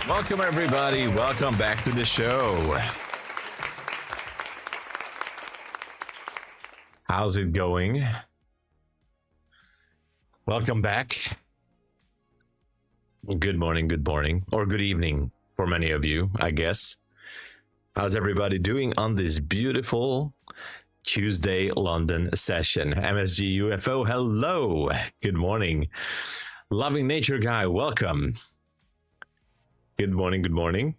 Welcome, everybody. Welcome back to the show. How's it going? Welcome back. Good morning, or good evening for many of you, I guess. How's everybody doing on this beautiful Tuesday London session? MSG UFO, hello. Good morning. Loving Nature Guy, welcome. Good morning, good morning.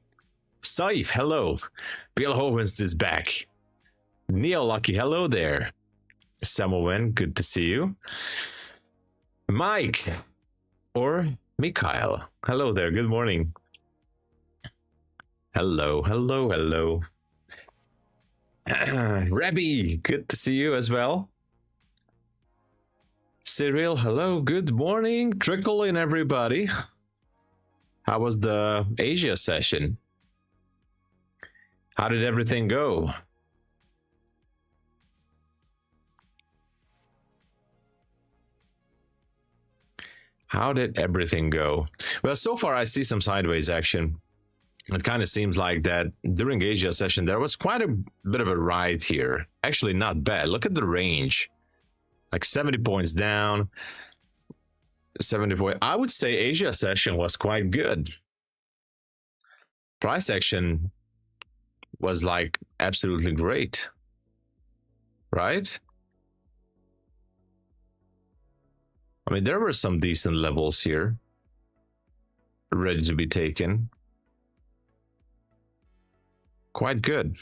Saif, hello. Bill Hovens is back. Neil Lucky, hello there. Samoen, good to see you. Mike or Mikhail, hello there, good morning. Hello, hello, hello. Rabbi, good to see you as well. Cyril, hello, good morning. Trickle in, everybody. How was the Asia session? How did everything go? How did everything go? Well, so far I see some sideways action. It kind of seems like that during Asia session, there was quite a bit of a ride here. Actually, not bad. Look at the range. Like 70 points down. 74. I would say Asia session was quite good. Price action was like absolutely great, right? I mean, there were some decent levels here ready to be taken. Quite good.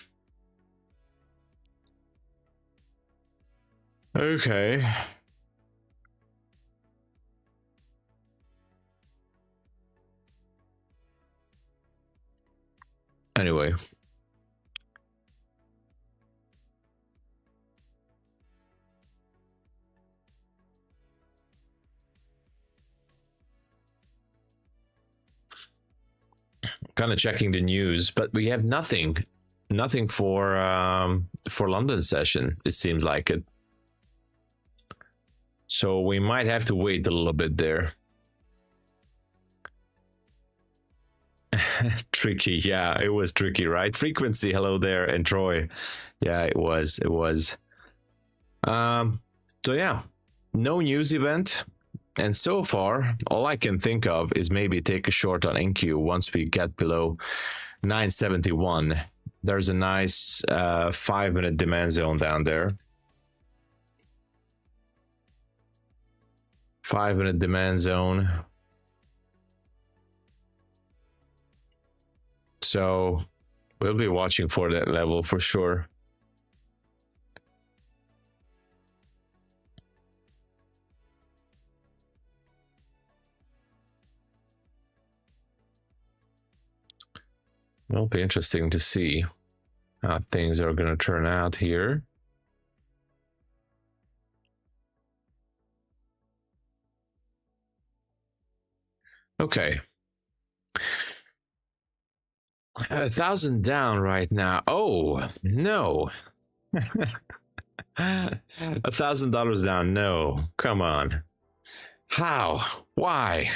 Okay. Anyway, kind of checking the news, but we have nothing for London session. It seems like it, so we might have to wait a little bit there. Tricky, yeah, it was tricky, right? Frequency, hello there, and Troy, yeah, it was. So yeah, no news event, and so far all I can think of is maybe take a short on NQ once we get below 971. There's a nice 5-minute demand zone down there. 5-minute demand zone. So we'll be watching for that level for sure. It'll be interesting to see how things are going to turn out here. Okay. 1,000 down right now. Oh, no. $1,000 down. No, come on. How? Why?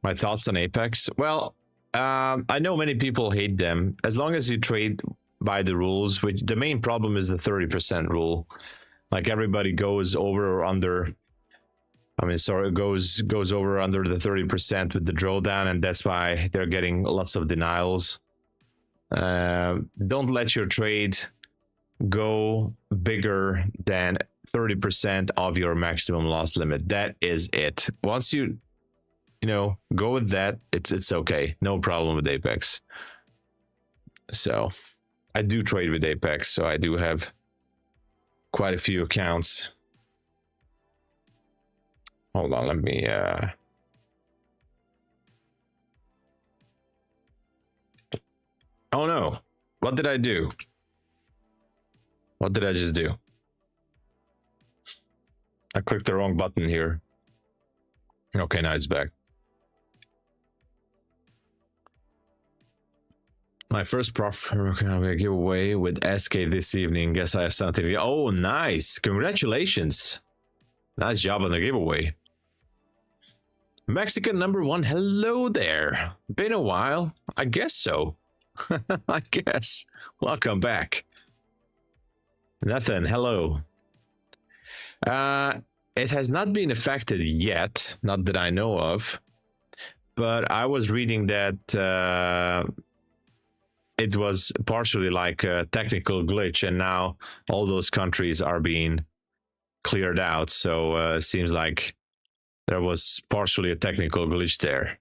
My thoughts on Apex? Well, I know many people hate them. As long as you trade by the rules, which the main problem is the 30% rule. Like everybody goes over or under. I mean, sorry, it goes over under the 30% with the drawdown, and that's why they're getting lots of denials. Don't let your trade go bigger than 30% of your maximum loss limit. That is it. Once you know, go with that, it's okay. No problem with Apex. So I do trade with Apex, so I do have quite a few accounts. Hold on, let me oh no, what did I do? What did I just do? I clicked the wrong button here. Okay, now it's back. My first profit giveaway with SK this evening. Guess I have something. Oh, nice. Congratulations. Nice job on the giveaway. Mexican number one, hello there. Been a while. I guess so. I guess. Welcome back. Nathan, hello. It has not been affected yet, not that I know of, but I was reading that it was partially like a technical glitch, and now all those countries are being cleared out. So it seems like there was partially a technical glitch there.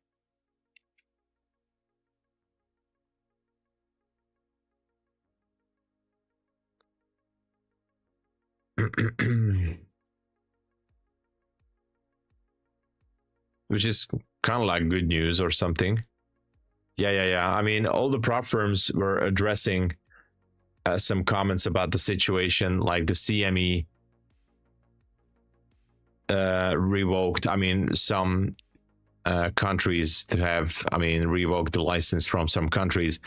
Which is kind of like good news or something. Yeah. I mean, all the prop firms were addressing some comments about the situation, like the CME revoked. I mean, some countries to have, revoked the license from some countries,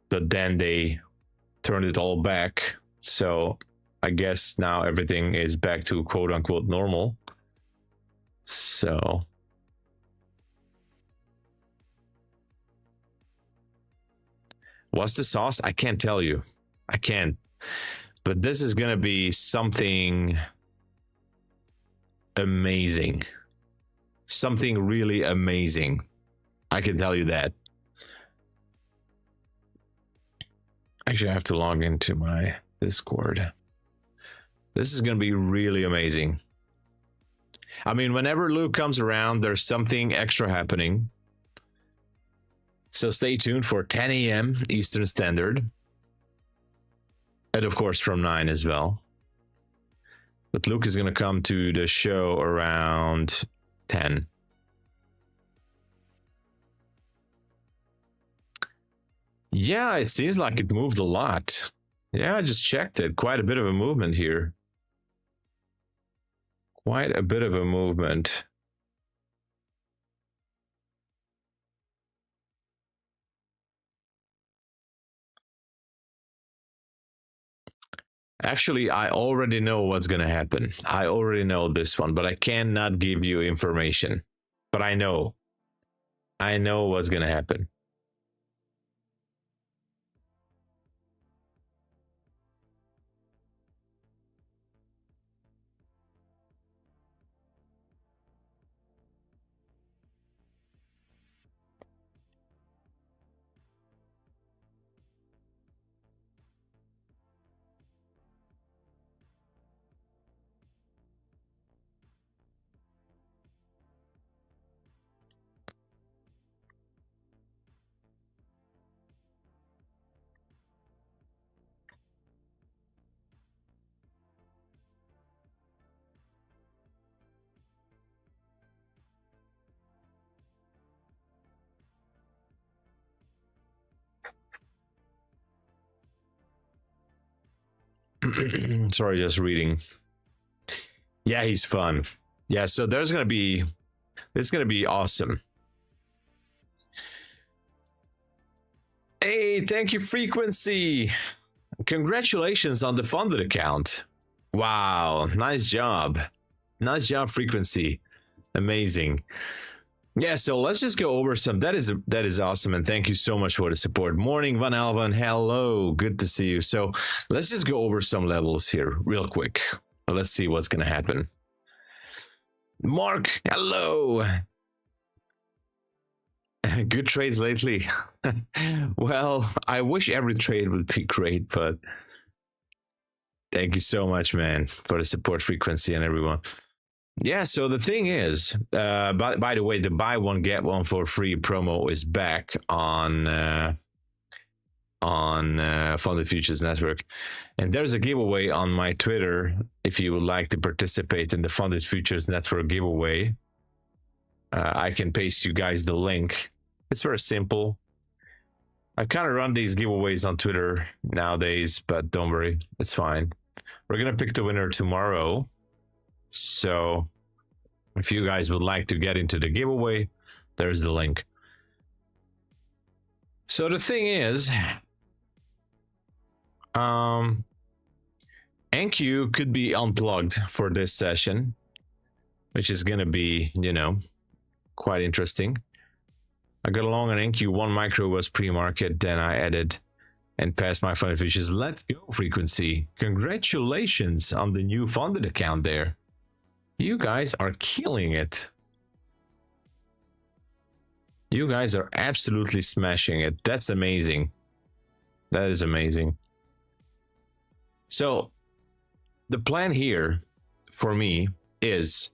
but then they turned it all back. So I guess now everything is back to quote unquote normal. So what's the sauce? I can't tell you. I can't. But this is going to be something amazing. Something really amazing. I can tell you that. Actually, I have to log into my Discord. This is going to be really amazing. I mean, whenever Luke comes around, there's something extra happening. So stay tuned for 10 a.m. Eastern Standard. And of course from 9 as well. But Luke is going to come to the show around 10. Yeah, it seems like it moved a lot. Yeah, I just checked it. Quite a bit of a movement here. Quite a bit of a movement. Actually, I already know what's going to happen. I already know this one, but I cannot give you information. But I know. I know what's going to happen. Sorry, just reading. Yeah, he's fun. Yeah, so it's gonna be awesome. Hey, thank you, Frequency. Congratulations on the funded account. Wow, nice job. Nice job, Frequency. Amazing. Yeah, so let's just go over some. That is awesome, and thank you so much for the support. Morning, Van Alvan. Hello, good to see you. So let's just go over some levels here real quick. Let's see what's gonna happen. Mark, hello. Good trades lately. Well, I wish every trade would be great, but thank you so much, man, for the support, Frequency, and everyone. Yeah, so the thing is, by the way, the buy one get one for free promo is back on Funded Futures Network, and there's a giveaway on my Twitter if you would like to participate in the Funded Futures Network giveaway. I can paste you guys the link. It's very simple. I kind of run these giveaways on Twitter nowadays, but don't worry, it's fine. We're gonna pick the winner tomorrow. So if you guys would like to get into the giveaway, there's the link. So the thing is, NQ could be unplugged for this session, which is going to be, you know, quite interesting. I got along on NQ. 1 micro was pre-market, then I added and passed my funded futures. Let's go, frequency. Congratulations on the new funded account there. You guys are killing it. You guys are absolutely smashing it. That's amazing. That is amazing. So the plan here for me is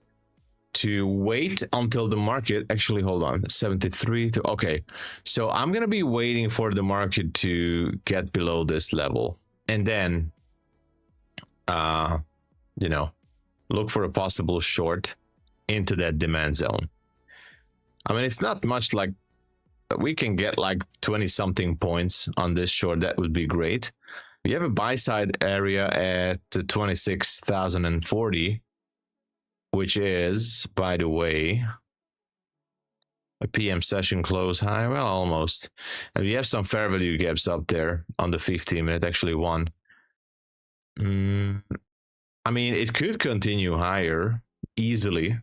to wait until the market, actually, hold on, 73 to, okay. So I'm going to be waiting for the market to get below this level and then, you know, look for a possible short into that demand zone. I mean, it's not much, like we can get like 20 something points on this short. That would be great. We have a buy side area at 26,040, which is, by the way, a PM session close high. Well, almost. And we have some fair value gaps up there on the 15-minute, actually one. I mean, it could continue higher easily.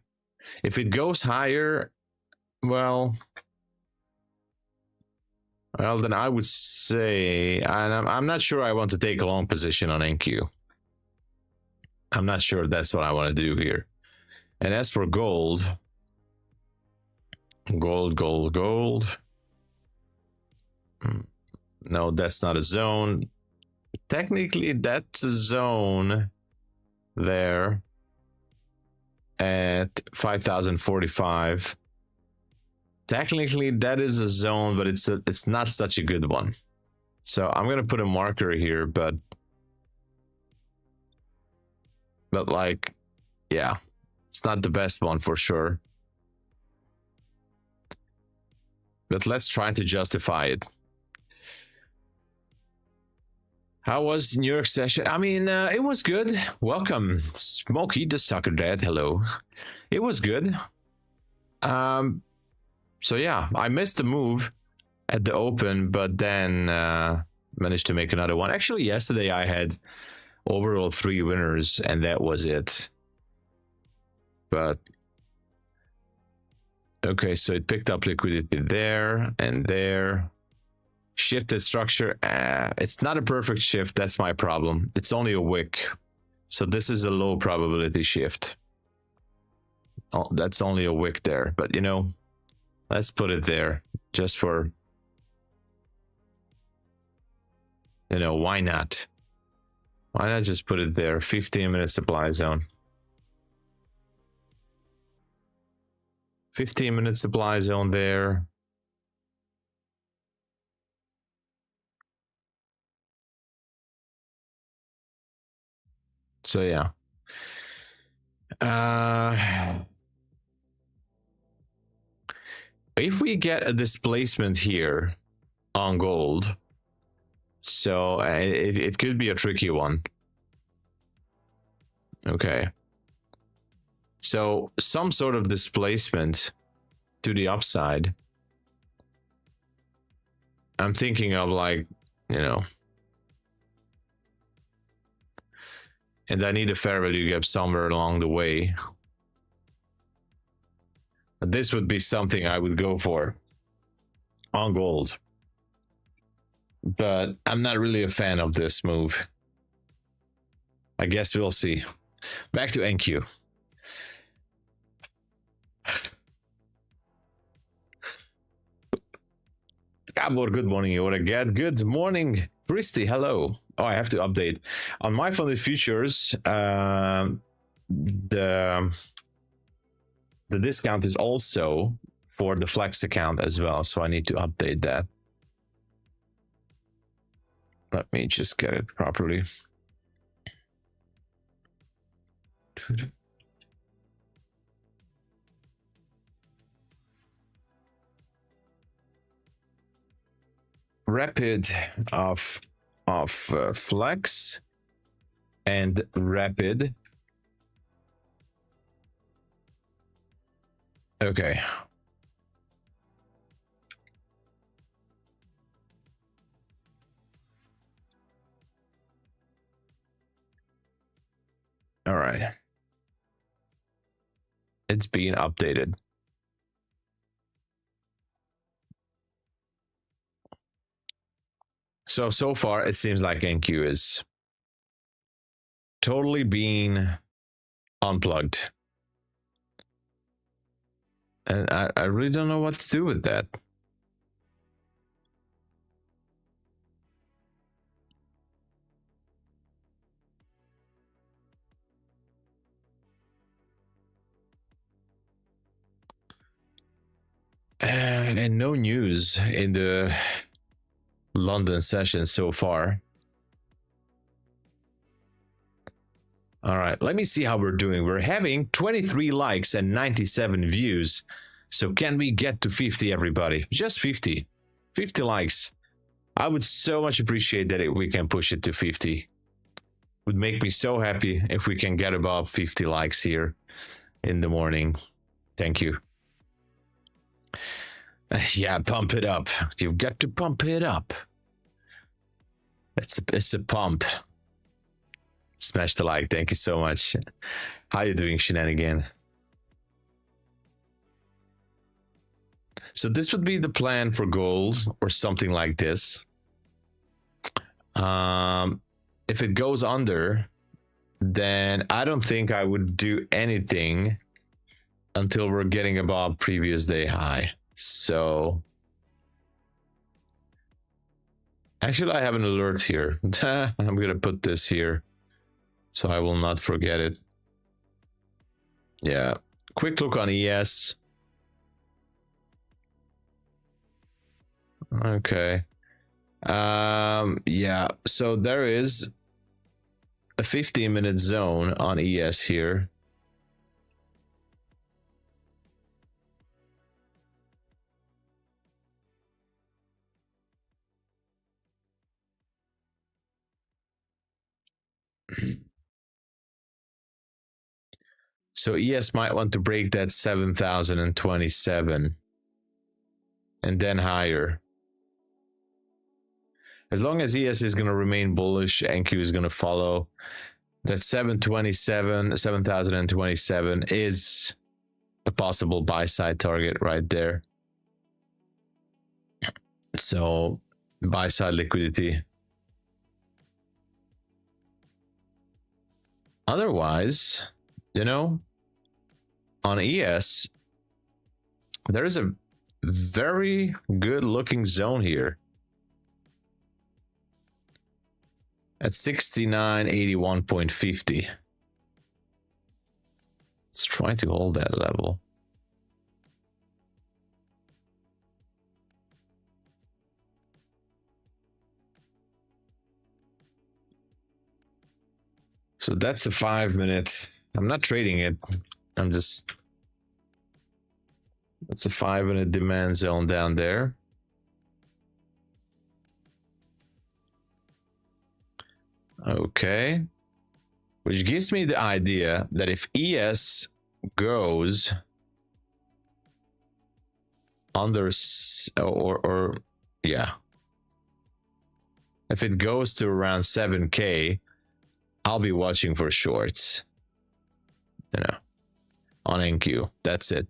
If it goes higher, well, then I would say, and I'm not sure I want to take a long position on NQ. I'm not sure that's what I want to do here. And as for gold, gold. No, that's not a zone. Technically, that's a zone there at 5,045. Technically, that is a zone, but it's not such a good one. So I'm gonna put a marker here, but like, yeah, it's not the best one for sure. But let's try to justify it. How was New York session? I mean, it was good. Welcome, Smokey the Sucker Dad. Hello. It was good. So yeah, I missed the move at the open, but then managed to make another one. Actually, yesterday I had overall 3 winners, and that was it. But okay, so it picked up liquidity there and there. Shifted structure. It's not a perfect shift. That's my problem. It's only a wick. So this is a low probability shift. Oh, that's only a wick there. But you know, let's put it there just for, you know, why not? Why not just put it there? 15-minute supply zone. 15-minute supply zone there. So yeah. If we get a displacement here on gold, so it could be a tricky one. Okay. So some sort of displacement to the upside. I'm thinking of, like, you know, and I need a fair value gap somewhere along the way. This would be something I would go for on gold. But I'm not really a fan of this move. I guess we'll see. Back to NQ. Gabor, good morning. You want to get good morning, Christy. Hello. Oh, I have to update on MyFundedFutures. The discount is also for the Flex account as well, so I need to update that. Let me just get it properly. Rapid of Flex and Rapid. Okay. All right. It's being updated. So far it seems like NQ is totally being unplugged. And I really don't know what to do with that. And no news in the London session so far. All right, let me see how we're doing. We're having 23 likes and 97 views. So can we get to 50, everybody? Just 50. 50 likes. I would so much appreciate that if we can push it to 50. Would make me so happy if we can get above 50 likes here in the morning. Thank you. Yeah, pump it up. You've got to pump it up. It's a pump. Smash the like. Thank you so much. How you doing, Shenanigan? So this would be the plan for goals or something like this. If it goes under, then I don't think I would do anything until we're getting above previous day high. So actually I have an alert here. I'm gonna put this here so I will not forget it. Yeah, quick look on ES. Okay. Yeah, so there is a 15-minute zone on ES here. So ES might want to break that 7,027 and then higher. As long as ES is going to remain bullish, NQ is going to follow. That 7,027 is a possible buy side target right there. So buy side liquidity. Otherwise, you know, on ES, there is a very good looking zone here at 6981.50. Let's try to hold that level. So that's a 5-minute. I'm not trading it. I'm just, that's a 5-minute demand zone down there. Okay. Which gives me the idea that if ES goes under or yeah, if it goes to around 7K, I'll be watching for shorts, you know, on NQ. That's it.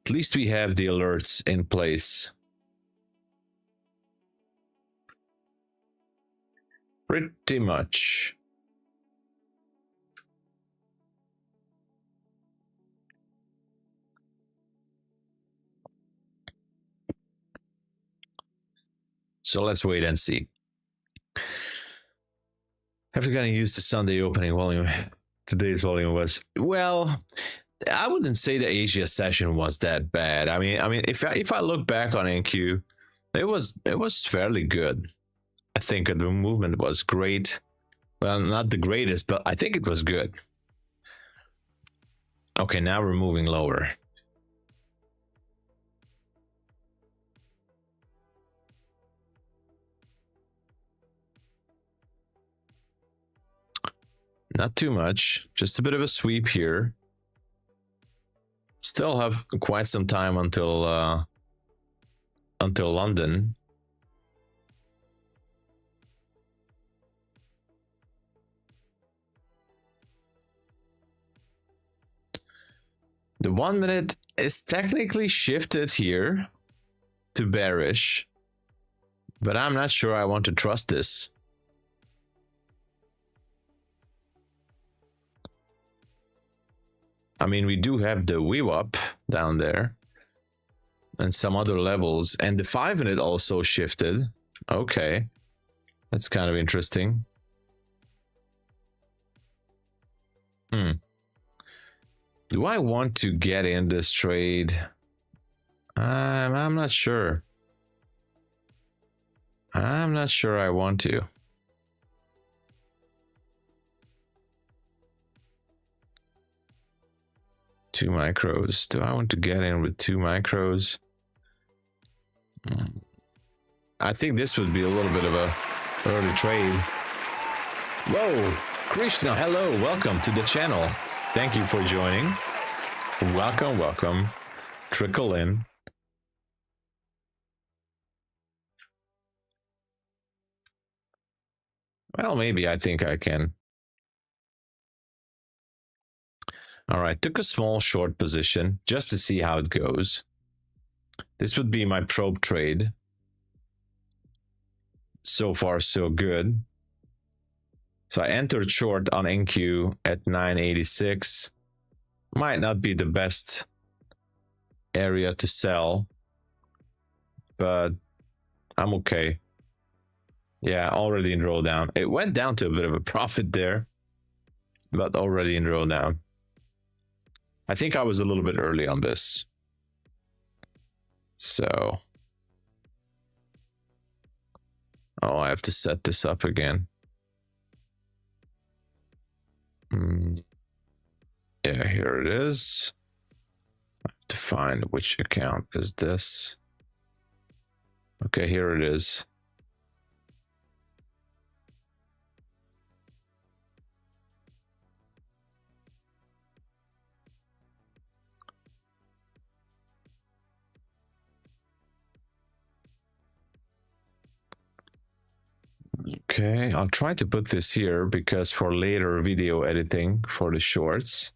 At least we have the alerts in place. Pretty much. So let's wait and see. Have you gonna use the Sunday opening volume? Today's volume was, well, I wouldn't say the Asia session was that bad. I mean, if I look back on NQ, it was fairly good. I think the movement was great. Well, not the greatest, but I think it was good. Okay, now we're moving lower. Not too much, just a bit of a sweep here. Still have quite some time until London. The 1 minute is technically shifted here to bearish, but I'm not sure I want to trust this. I mean, we do have the VWAP down there and some other levels, and the 5-minute also shifted. Okay, that's kind of interesting. Do I want to get in this trade? I'm not sure. I'm not sure I want to. Two micros. Do I want to get in with 2 micros? I think this would be a little bit of a early trade. Whoa, Krishna, hello, welcome to the channel. Thank you for joining. Welcome, welcome. Trickle in. Well, maybe I think I can. All right, took a small short position just to see how it goes. This would be my probe trade. So far, so good. So I entered short on NQ at 986. Might not be the best area to sell, but I'm okay. Yeah, already in roll down. It went down to a bit of a profit there, but already in roll down. I think I was a little bit early on this. So, oh, I have to set this up again. Yeah, here it is. I have to find which account is this. Okay, here it is. Okay, I'll try to put this here because for later video editing for the shorts.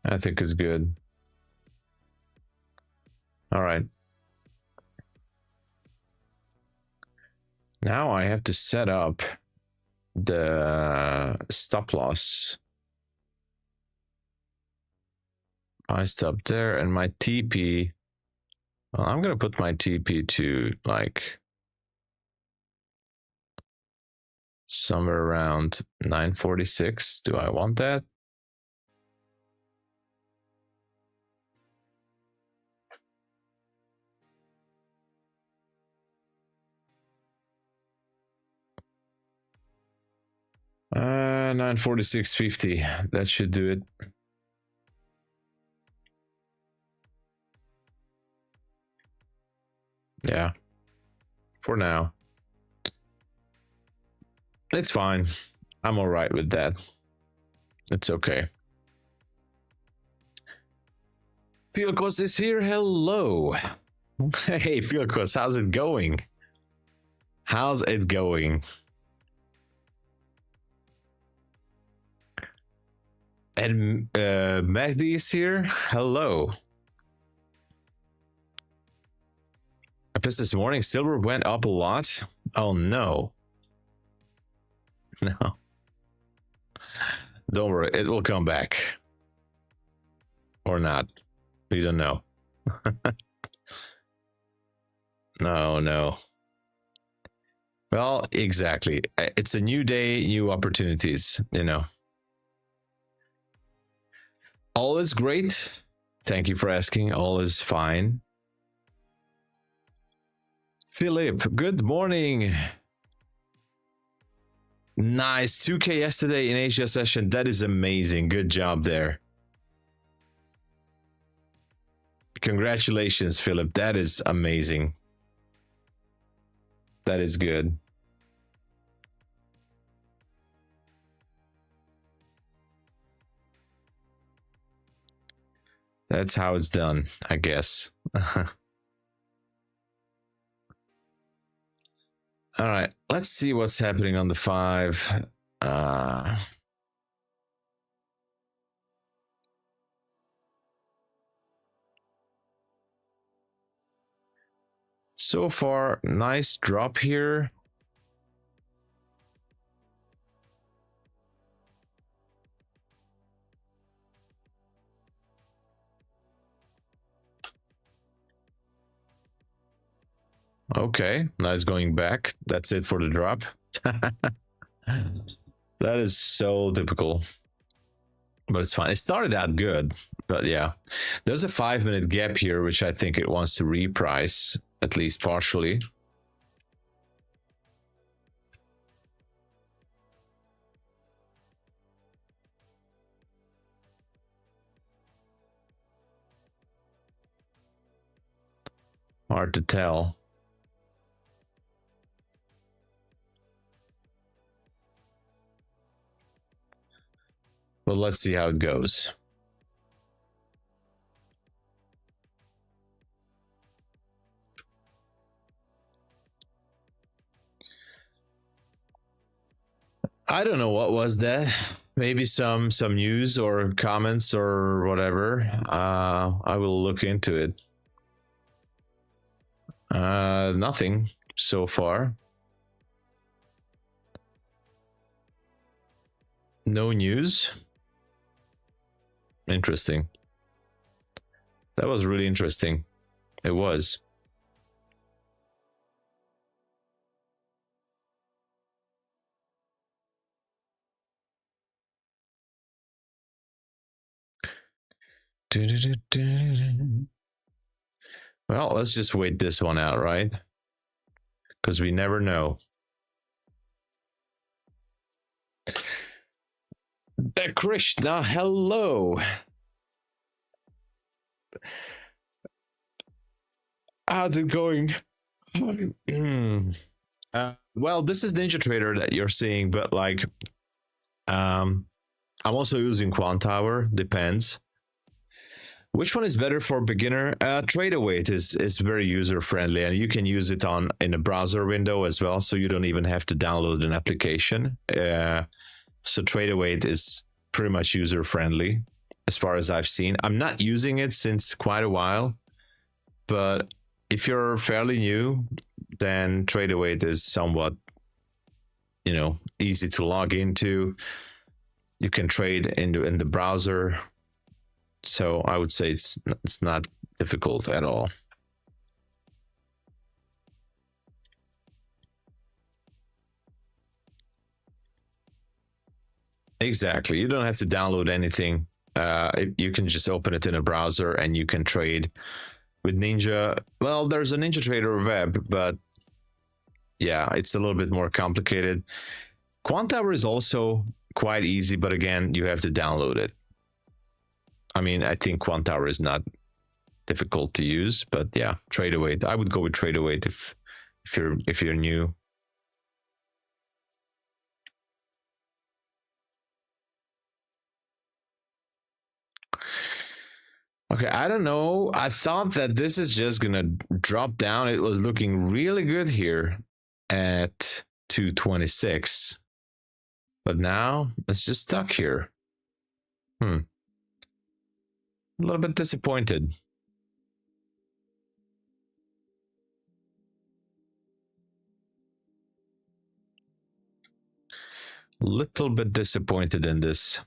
I think it's good. All right. Now I have to set up the stop loss. I stopped there and my TP. Well, I'm going to put my TP to like somewhere around 946. Do I want that? Uh, 946.50. That should do it. Yeah, for now. It's fine. I'm all right with that. It's okay. Filkos is here. Hello. Hey, Filkos, how's it going? How's it going? And Magdi is here. Hello. I guess this morning silver went up a lot. Oh no. No. Don't worry, it will come back. Or not. We don't know. No. Well, exactly. It's a new day, new opportunities, you know. All is great. Thank you for asking. All is fine. Philip, good morning. Nice. 2K yesterday in Asia session. That is amazing. Good job there. Congratulations, Philip. That is amazing. That is good. That's how it's done, I guess. All right, let's see what's happening on the 5. So far, nice drop here. Okay, nice going back. That's it for the drop. That is so typical. But it's fine. It started out good, but yeah. There's a 5-minute gap here, which I think it wants to reprice, at least partially. Hard to tell. But let's see how it goes. I don't know what was that. Maybe some news or comments or whatever. I will look into it. Nothing so far. No news. Interesting. That was really interesting. It was. Well, let's just wait this one out, right? Because we never know. Krishna, hello. How's it going? Well, this is Ninja Trader that you're seeing, but like, I'm also using Quant Tower. Depends. Which one is better for beginner? TradeAway is very user friendly, and you can use it in a browser window as well, so you don't even have to download an application. So TradeAway is pretty much user friendly as far as I've seen. I'm not using it since quite a while, but if you're fairly new, then TradeAway is somewhat, you know, easy to log into. You can trade in the browser, so I would say it's not difficult at all. Exactly. You don't have to download anything. You can just open it in a browser and you can trade with Ninja. Well, there's a Ninja Trader web, but yeah, it's a little bit more complicated. Quant Tower is also quite easy, but again, you have to download it. I mean, I think Quant Tower is not difficult to use, but yeah, TradeAway. I would go with TradeAway if you're new. Okay, I don't know. I thought that this is just gonna drop down. It was looking really good here at 226, but now it's just stuck here. A little bit disappointed. Little bit disappointed in this.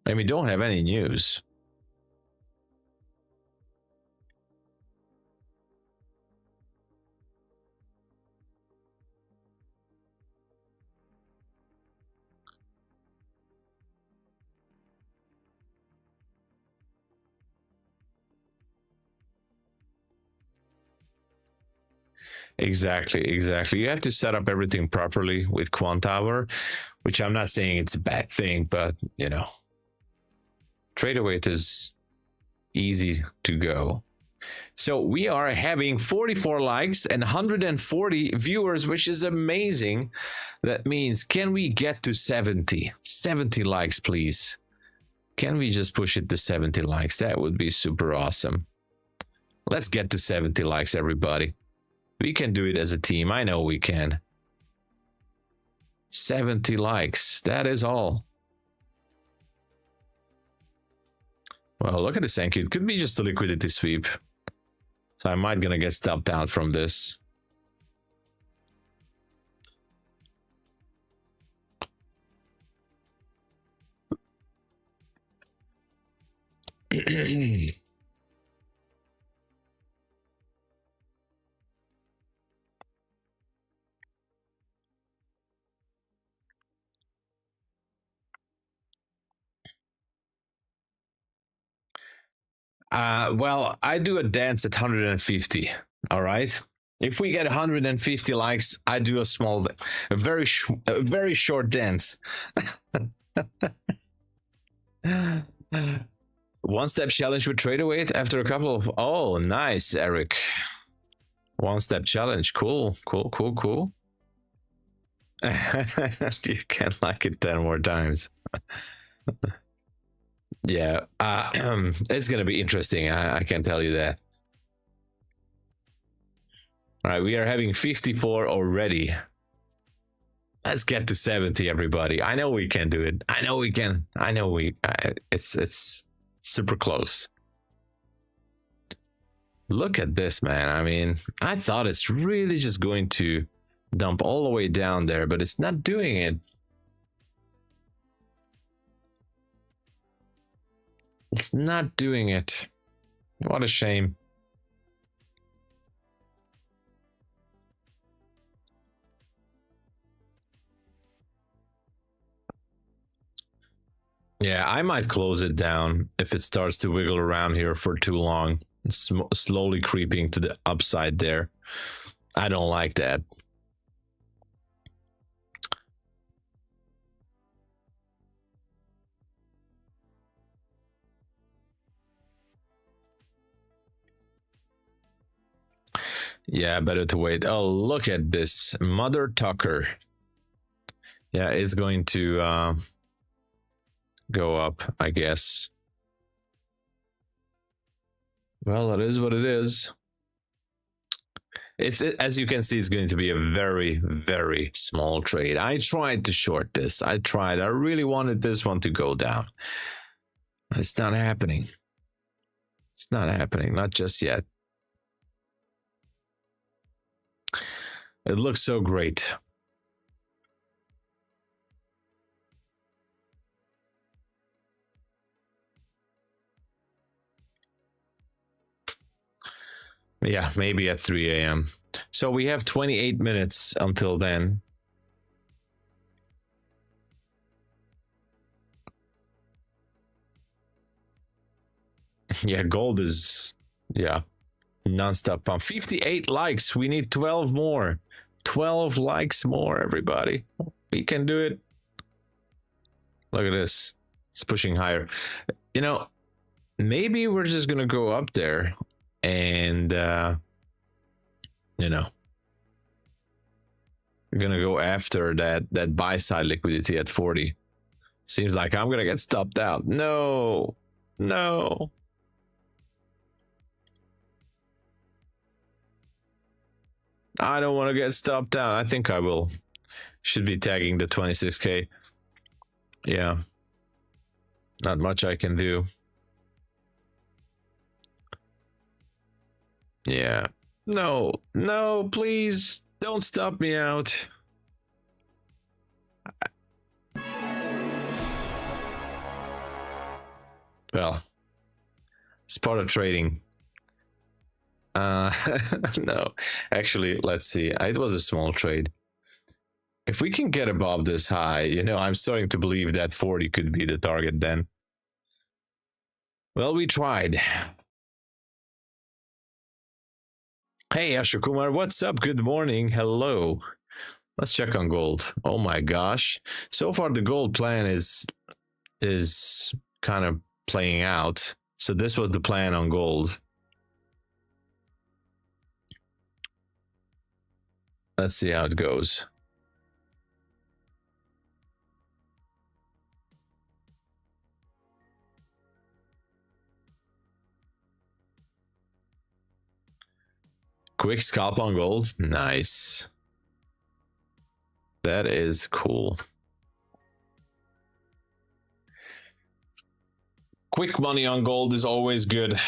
And we don't have any news. Exactly. You have to set up everything properly with Quant Tower, which I'm not saying it's a bad thing, but you know, TradeAway is easy to go. So we are having 44 likes and 140 viewers, which is amazing. That means, can we get to 70 likes, please? Can we just push it to 70 likes? That would be super awesome. Let's get to 70 likes, everybody. We can do it as a team. I know we can. 70 likes. That is all. Well, look at this thank you. It could be just a liquidity sweep. So I might gonna get stopped out from this. Well, I do a dance at 150. All right. If we get 150 likes, I do a very short dance. One step challenge with trade weight after a couple of. Oh, nice, Eric. One step challenge. Cool. You can like it 10 more times. Yeah, it's gonna be interesting. I can tell you that. All right, we are having 54 already. Let's get to 70, everybody. I know we can do it. I know we can. I know we. It's super close. Look at this, man. I mean, I thought it's really just going to dump all the way down there, but it's not doing it. It's not doing it. What a shame. Yeah, I might close it down if it starts to wiggle around here for too long. It's slowly creeping to the upside there. I don't like that. Yeah, better to wait. Oh, look at this. Mother Tucker. Yeah, it's going to go up, I guess. Well, that is what it is. As you can see, it's going to be a very, very small trade. I tried to short this. I really wanted this one to go down. It's not happening. It's not happening. Not just yet. It looks so great. Yeah, maybe at 3 a.m. So we have 28 minutes until then. Yeah, gold is, yeah, non-stop pump. 58 likes. We need 12 more. 12 likes more, everybody. We can do it. Look at this. It's pushing higher. You know, maybe we're just going to go up there and, you know, we're going to go after that buy side liquidity at 40. Seems like I'm going to get stopped out. No. I don't want to get stopped out. I think I will. Should be tagging the 26K. Yeah. Not much I can do. Yeah. No, please don't stop me out. Well, it's part of trading. No, actually, let's see. It was a small trade. If we can get above this high, you know, I'm starting to believe that 40 could be the target then. Well, we tried. Hey, Ashukumar, what's up? Good morning. Hello. Let's check on gold. Oh my gosh. So far, the gold plan is kind of playing out. So this was the plan on gold. Let's see how it goes. Quick scalp on gold. Nice. That is cool. Quick money on gold is always good.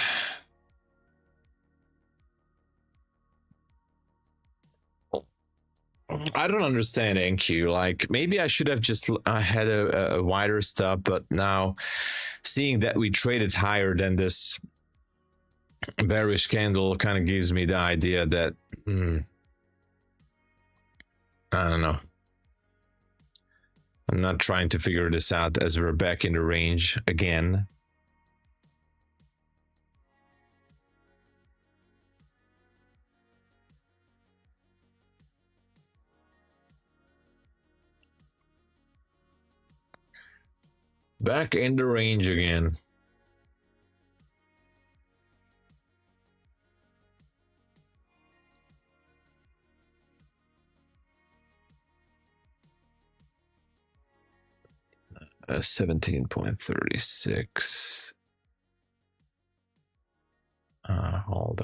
I don't understand NQ. Like, maybe I should have just had a wider stop, but now seeing that we traded higher than this bearish candle kind of gives me the idea that I don't know. I'm not trying to figure this out as we're back in the range again. Back in the range again. Uh, 17.36. Hold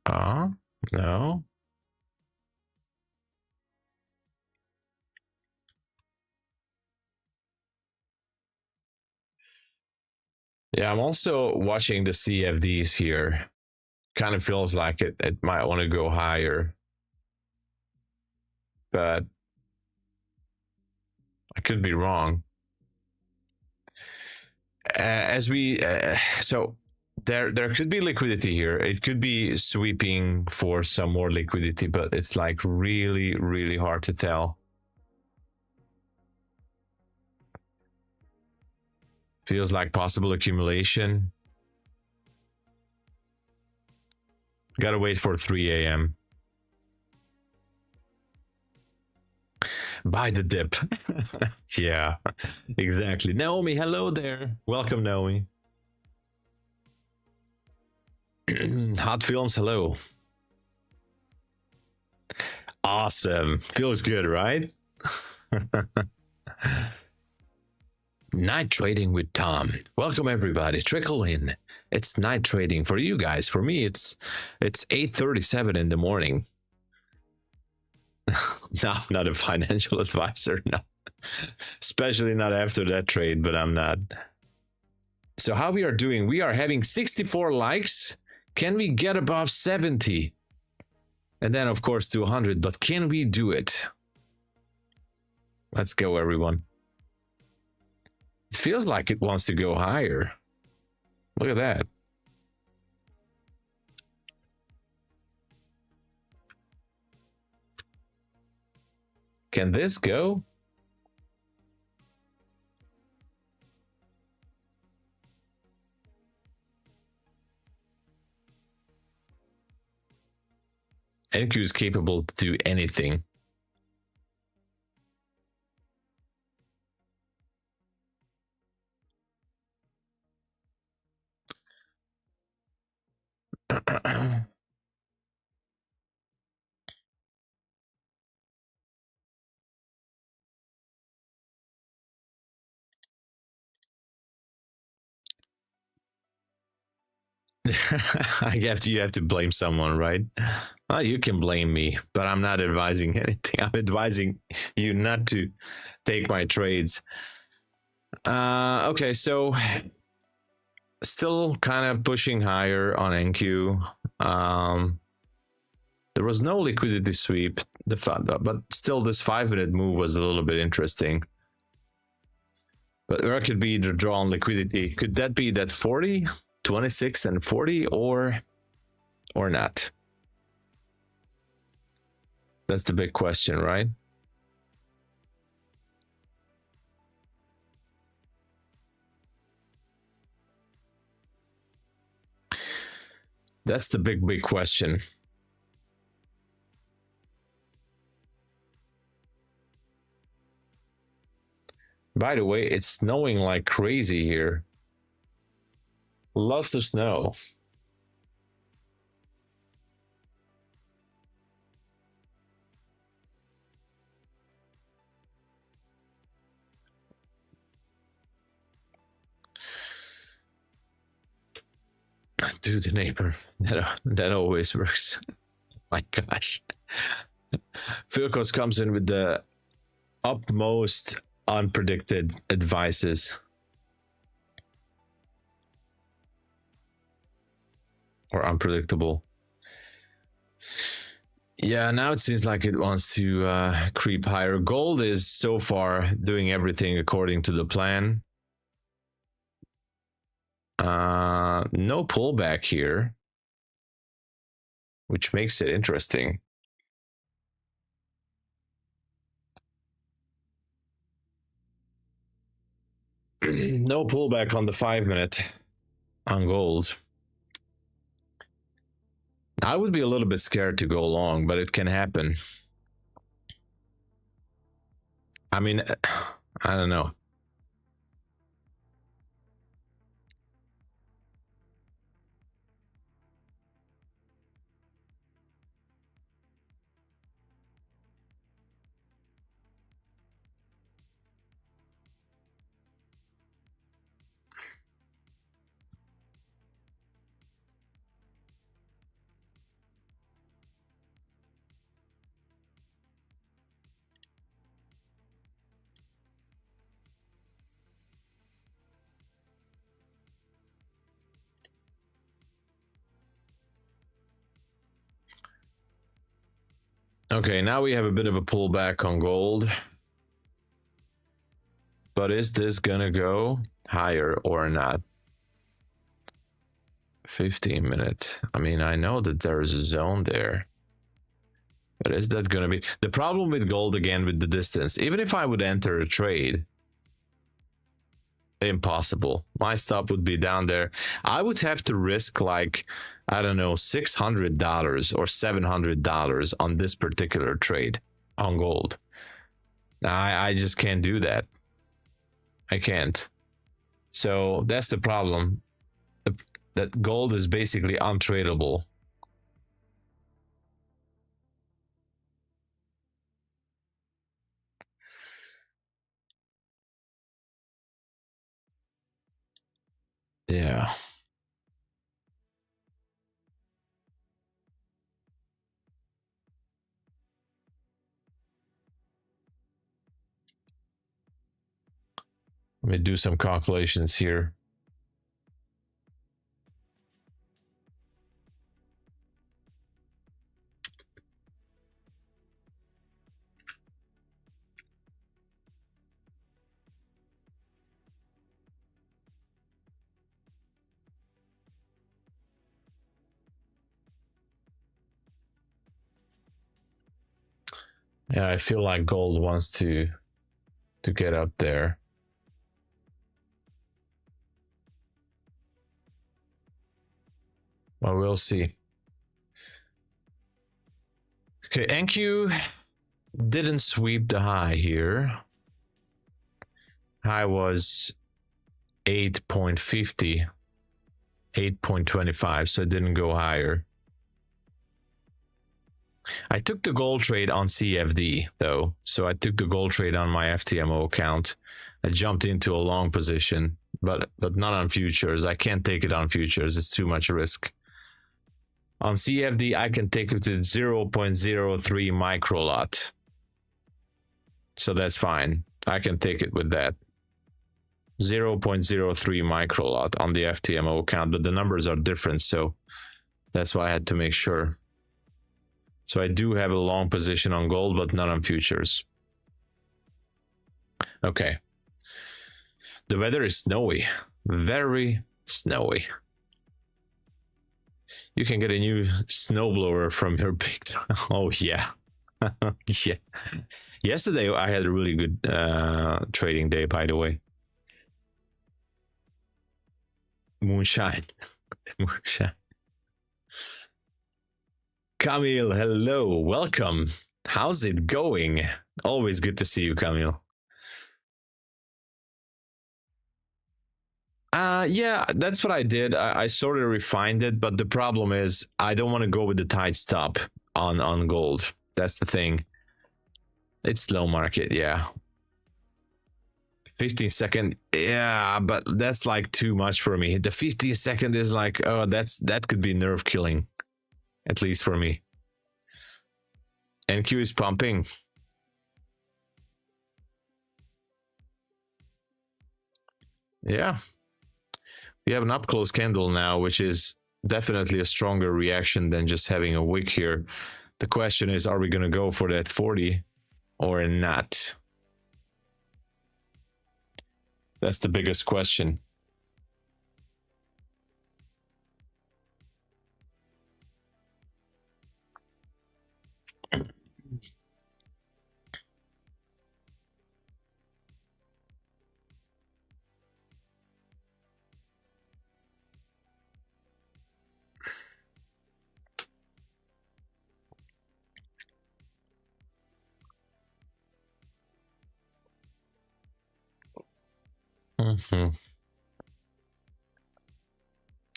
on. No. Yeah, I'm also watching the CFDs here. Kind of feels like it might want to go higher. But I could be wrong. So there could be liquidity here. It could be sweeping for some more liquidity, but it's like really hard to tell. Feels like possible accumulation. Gotta wait for 3 a.m. Buy the dip. Yeah, exactly. Naomi, hello there. Welcome, Naomi. Hot Films, hello. Awesome. Feels good, right? Night trading with Tom. Welcome everybody. Trickle in. It's night trading for you guys. For me, it's 8:37 in the morning. No, I'm not a financial advisor. No, especially not after that trade. But I'm not. So how we are doing? We are having 64 likes. Can we get above 70? And then of course 200. But can we do it? Let's go, everyone. It feels like it wants to go higher. Look at that. Can this go? NQ is capable to do anything. You have to blame someone, right? Well, you can blame me, but I'm not advising anything. I'm advising you not to take my trades. Okay, so still kind of pushing higher on NQ. There was no liquidity sweep, but still this 5-minute move was a little bit interesting. But where could be the draw on liquidity? Could that be that 40, 26 and 40 or not? That's the big question, right? That's the big question. By the way, it's snowing like crazy here. Lots of snow. Dude, the neighbor. That always works. My gosh. Philcos comes in with the utmost unpredicted advices. Or unpredictable. Yeah, now it seems like it wants to creep higher. Gold is so far doing everything according to the plan. No pullback here, which makes it interesting. No pullback on the 5-minute on gold. I would be a little bit scared to go long, but it can happen. I mean, I don't know. Okay, now we have a bit of a pullback on gold. But is this gonna go higher or not? 15-minute. I mean, I know that there is a zone there. But is that gonna be... The problem with gold, again, with the distance, even if I would enter a trade, impossible. My stop would be down there. I would have to risk, like, I don't know, $600 or $700 on this particular trade on gold. I just can't do that. I can't. So that's the problem. That gold is basically untradeable. Yeah. Let me do some calculations here. Yeah, I feel like gold wants to get up there. Well, we'll see. Okay, NQ didn't sweep the high here. High was 8.50, 8.25, so it didn't go higher. I took the gold trade on CFD though, so I took the gold trade on my FTMO account. I jumped into a long position, but not on futures. I can't take it on futures, it's too much risk. On CFD, I can take it to 0.03 micro lot. So that's fine. I can take it with that. 0.03 micro lot on the FTMO account, but the numbers are different, so that's why I had to make sure. So I do have a long position on gold, but not on futures. Okay. The weather is snowy, very snowy. You can get a new snowblower from your big... Oh, yeah. Yeah. Yesterday, I had a really good trading day, by the way. Moonshine. Moonshine. Camille, hello, welcome. How's it going? Always good to see you, Camille. Yeah, that's what I did. I sort of refined it, but the problem is I don't want to go with the tight stop on gold. That's the thing. It's slow market, yeah. 15-second, yeah, but that's like too much for me. The 15-second is like, oh, that could be nerve killing, at least for me. NQ is pumping. Yeah. We have an up close candle now, which is definitely a stronger reaction than just having a wick here. The question is, are we going to go for that 40 or not? That's the biggest question.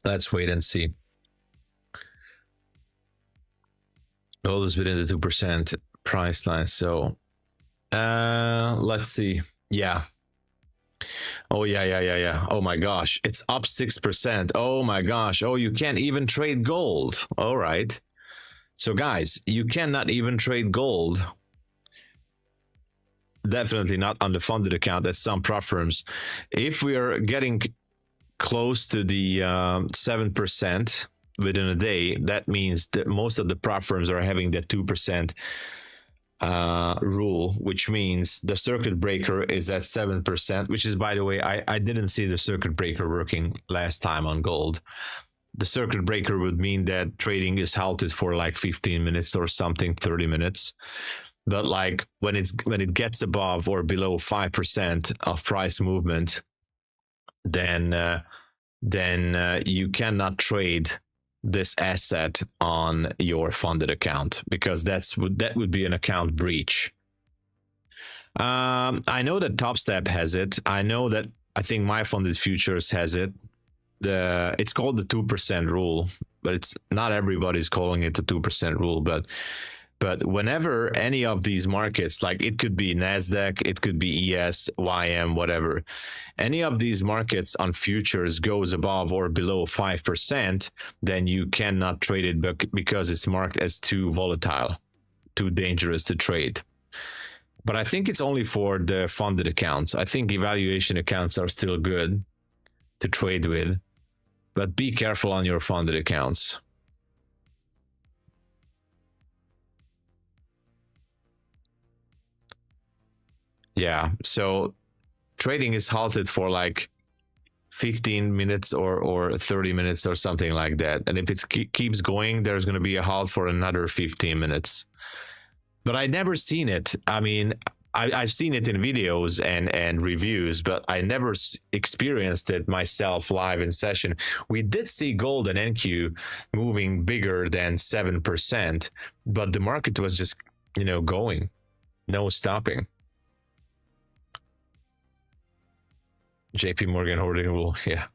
Let's wait and see. Gold is within the 2% price line, so let's see. Yeah. Oh yeah. Oh my gosh, it's up 6%. Oh my gosh. Oh, you can't even trade gold. All right. So guys, you cannot even trade gold. Definitely not on the funded account. That's some prop firms. If we are getting close to the 7% within a day, that means that most of the prop firms are having that 2% rule, which means the circuit breaker is at 7%, which is, by the way, I didn't see the circuit breaker working last time on gold. The circuit breaker would mean that trading is halted for like 15 minutes or something, 30 minutes. But like when it gets above or below 5% of price movement, then you cannot trade this asset on your funded account, because that would be an account breach. I know that TopStep has it. I think MyFundedFutures has it. It's called the 2% rule, but it's not everybody's calling it the 2% rule. But whenever any of these markets, like it could be NASDAQ, it could be ES, YM, whatever, any of these markets on futures goes above or below 5%, then you cannot trade it because it's marked as too volatile, too dangerous to trade. But I think it's only for the funded accounts. I think evaluation accounts are still good to trade with, but be careful on your funded accounts. Yeah, so trading is halted for like 15 minutes or 30 minutes or something like that. And if it keeps going, there's going to be a halt for another 15 minutes. But I've never seen it. I mean, I've seen it in videos and reviews, but I never experienced it myself live in session. We did see gold and NQ moving bigger than 7%, but the market was just, going, no stopping. JP Morgan hoarding rule, yeah.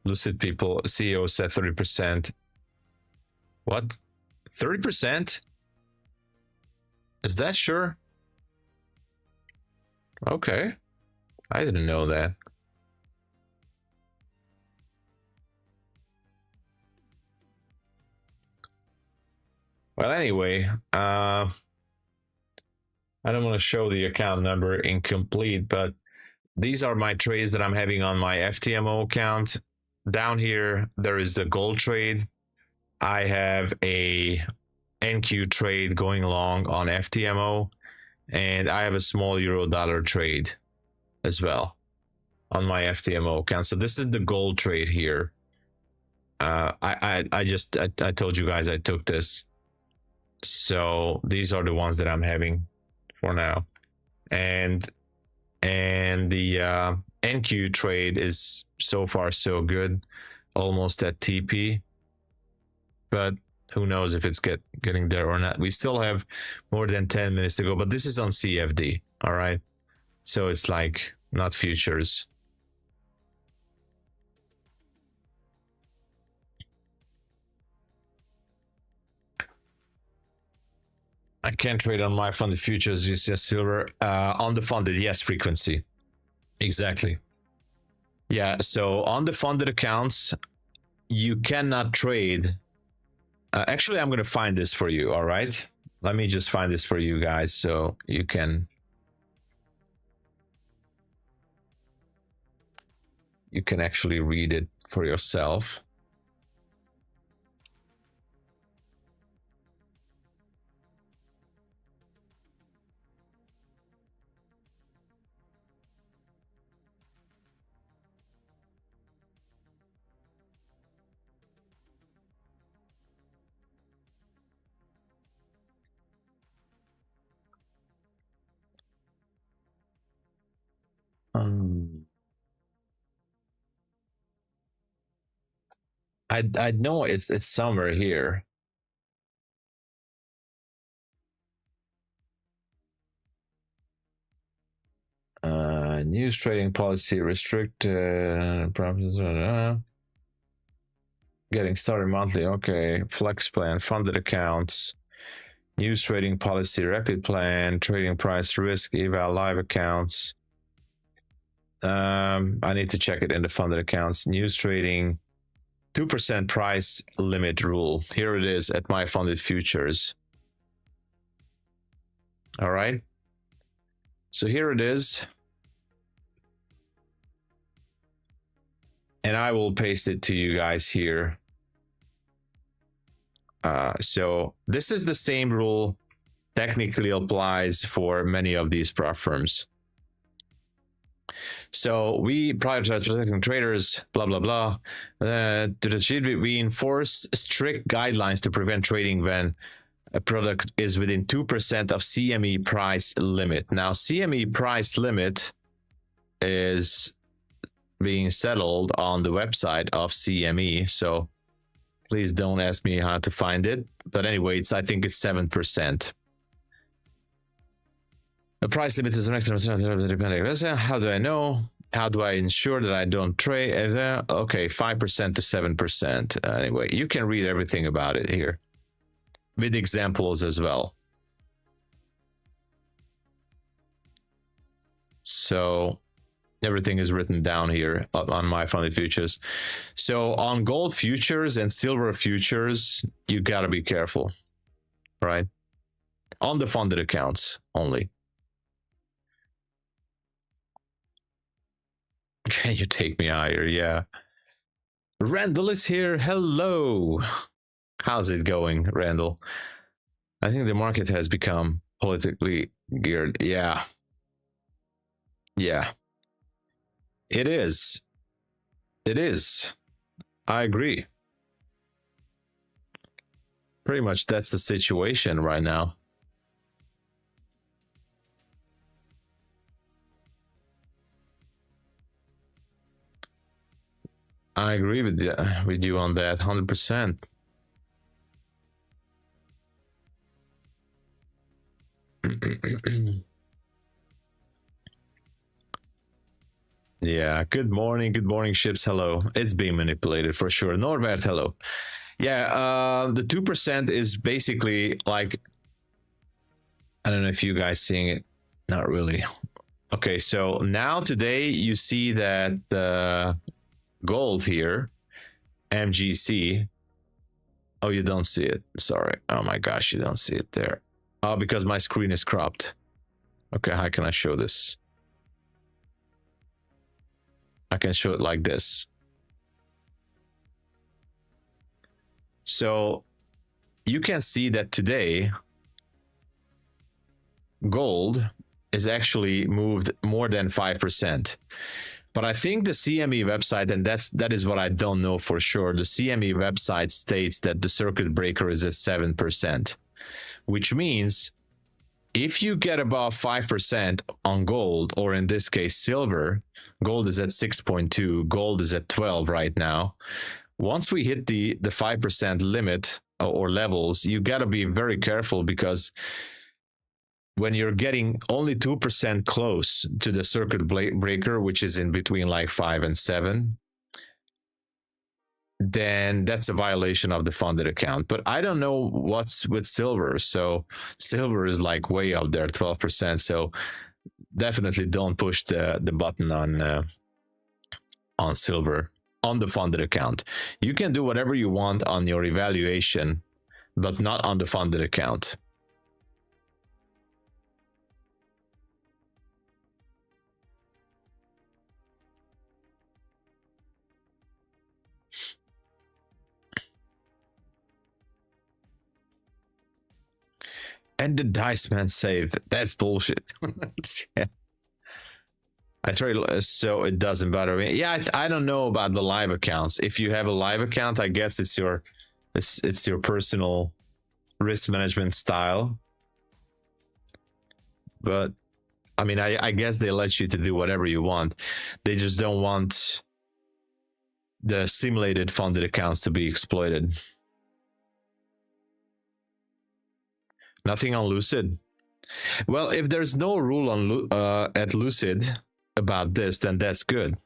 Lucid people, CEO said 30%. What? 30%? Is that sure? Okay. I didn't know that. Well, anyway, I don't want to show the account number incomplete, but these are my trades that I'm having on my FTMO account. Down here, there is the gold trade. I have a NQ trade going long on FTMO, and I have a small euro dollar trade as well on my FTMO account. So this is the gold trade here. I told you guys I took this. So these are the ones that I'm having for now, and the NQ trade is so far so good, almost at TP, but who knows if it's getting there or not. We still have more than 10 minutes to go, but this is on CFD. All right, so it's like not futures. I can't trade on my funded futures. It's just silver. On the funded, yes, frequency. Exactly. Yeah, so on the funded accounts, you cannot trade. Actually, I'm going to find this for you, all right? Let me just find this for you guys so you can actually read it for yourself. I know it's somewhere here. News trading policy restrict getting started monthly. Okay, flex plan, funded accounts, news trading policy, rapid plan, trading price, risk, eval, live accounts. I need to check it in the funded accounts. News trading, 2% price limit rule. Here it is at MyFundedFutures. All right. So here it is. And I will paste it to you guys here. So this is the same rule technically applies for many of these prop firms. So we prioritize protecting traders, blah, blah, blah. We enforce strict guidelines to prevent trading when a product is within 2% of CME price limit. Now, CME price limit is being settled on the website of CME. So please don't ask me how to find it. But anyway, I think it's 7%. The price limit is depending. How do I know? How do I ensure that I don't trade? Okay, 5% to 7%. Anyway, you can read everything about it here with examples as well. So everything is written down here on MyFundedFutures. So on gold futures and silver futures, you got to be careful, right? On the funded accounts only. Can you take me higher? Yeah. Randall is here. Hello. How's it going, Randall? I think the market has become politically geared. Yeah. Yeah. It is. It is. I agree. Pretty much that's the situation right now. I agree with you on that 100%. Yeah, good morning ships. Hello. It's being manipulated for sure. Norbert, hello. Yeah, the 2% is basically like, I don't know if you guys seeing it. Not really. Okay, so now today you see that the gold here, MGC. Oh, you don't see it. Sorry. Oh my gosh, you don't see it there. Oh, because my screen is cropped. Okay, how can I show this? I can show it like this. So you can see that today gold is actually moved more than 5%. But I think the CME website, and that is what I don't know for sure, the CME website states that the circuit breaker is at 7%, which means if you get above 5% on gold, or in this case silver, gold is at 6.2, gold is at 12 right now. Once we hit the 5% limit or levels, you got to be very careful, because when you're getting only 2% close to the circuit breaker, which is in between like 5 and 7, then that's a violation of the funded account. But I don't know what's with silver. So silver is like way up there, 12%. So definitely don't push the button on silver on the funded account. You can do whatever you want on your evaluation, but not on the funded account. And the dice man saved. That's bullshit. Yeah. I trade, so it doesn't bother me. Yeah, I don't know about the live accounts. If you have a live account, I guess it's your personal risk management style. But I mean, I guess they let you to do whatever you want. They just don't want the simulated funded accounts to be exploited. Nothing on Lucid. Well, if there's no rule on at Lucid about this, then that's good.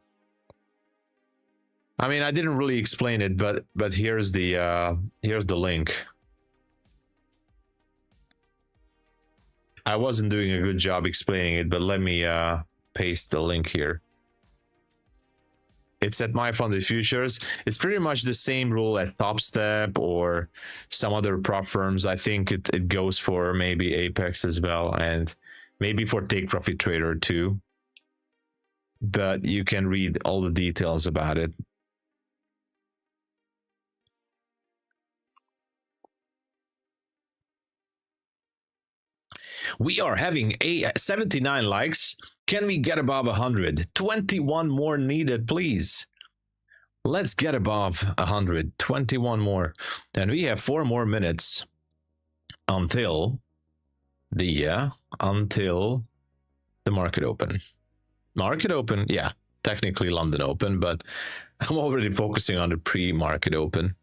I mean, I didn't really explain it, but here's the link. I wasn't doing a good job explaining it, but let me paste the link here. It's at MyFundedFutures. It's pretty much the same rule at TopStep or some other prop firms. I think it goes for maybe Apex as well, and maybe for Take Profit Trader too. But you can read all the details about it. We are having 79 likes. Can we get above 100? 21 more needed, please. Let's get above 100. 21 more. And we have 4 more minutes until the market open. Market open, yeah, technically London open, but I'm already focusing on the pre-market open.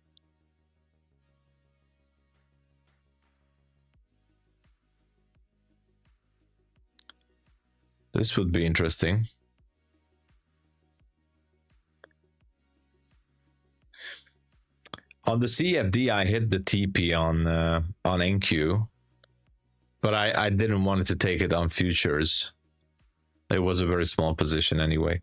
This would be interesting. On the CFD, I hit the TP on NQ, but I didn't want to take it on futures. It was a very small position anyway.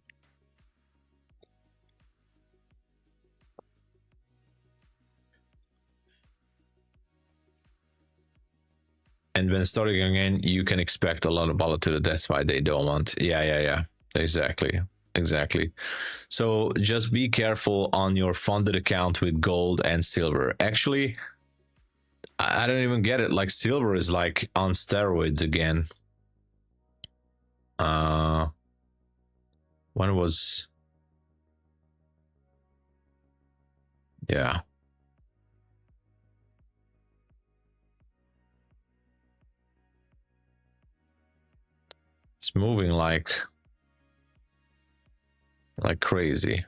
And when starting again, you can expect a lot of volatility. That's why they don't want. Yeah. Exactly. So just be careful on your funded account with gold and silver. Actually, I don't even get it. Like silver is like on steroids again. When was? Yeah. It's moving like crazy.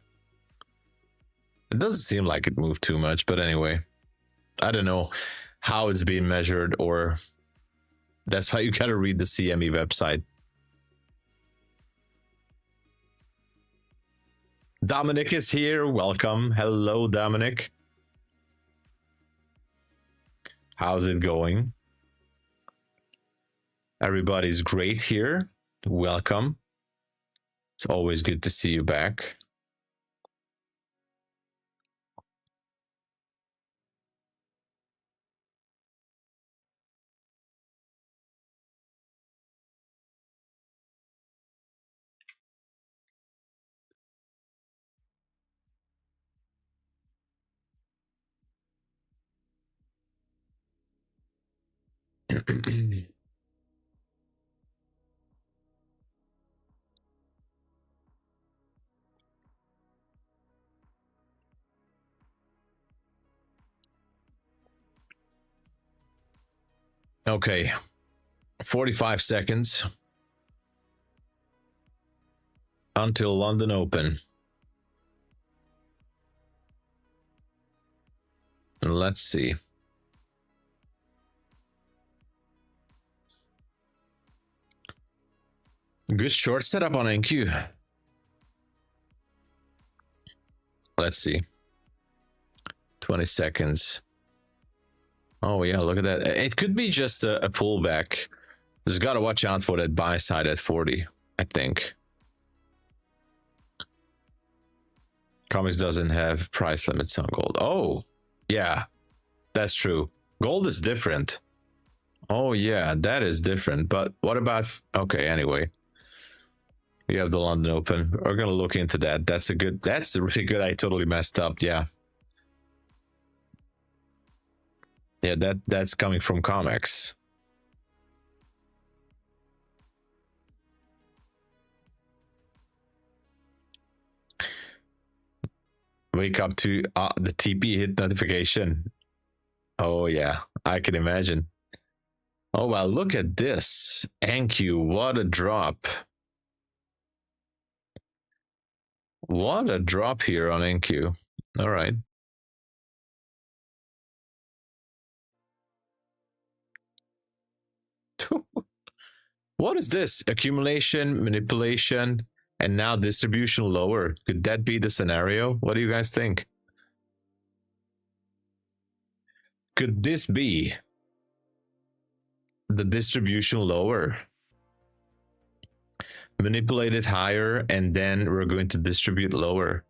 It doesn't seem like it moved too much, but anyway, I don't know how it's being measured, or that's why you gotta read the CME website. Dominic is here. Welcome. Hello, Dominic. How's it going? Everybody's great here. Welcome. It's always good to see you back. Okay, 45 seconds until London open. Let's see. Good short setup on NQ. Let's see. 20 seconds. Oh yeah, look at that. It could be just a pullback. Just gotta watch out for that buy side at 40, I think. Comics doesn't have price limits on gold. Oh, yeah, that's true. Gold is different. Oh yeah, that is different. But what about, okay, anyway. We have the London Open. We're gonna look into that. That's a really good. I totally messed up. Yeah. Yeah, that's coming from comics. Wake up to the TP hit notification. Oh yeah, I can imagine. Oh, well, look at this. NQ, what a drop. What a drop here on NQ. All right. What is this? Accumulation, manipulation, and now distribution lower. Could that be the scenario? What do you guys think? Could this be the distribution lower? Manipulate it higher, and then we're going to distribute lower.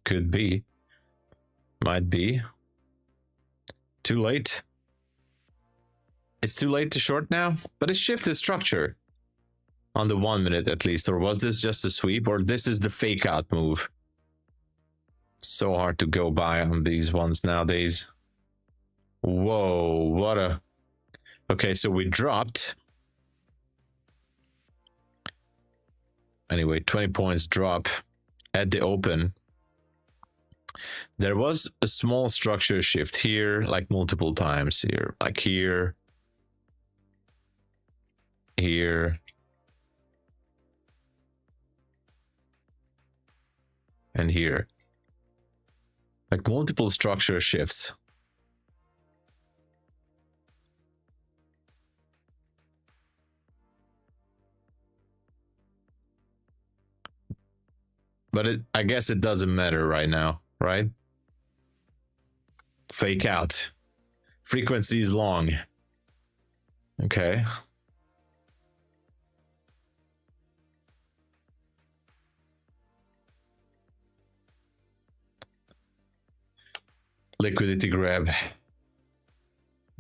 Could be. Might be. Too late. It's too late to short now, but it shifted structure. On the 1 minute at least, or was this just a sweep, or this is the fake out move? So hard to go by on these ones nowadays. Whoa, what a... Okay, so we dropped. Anyway, 20 points drop at the open. There was a small structure shift here, like multiple times here, like here, here, and here. Like multiple structure shifts. But I guess it doesn't matter right now, right? Fake out. Frequency is long. Okay. Liquidity grab.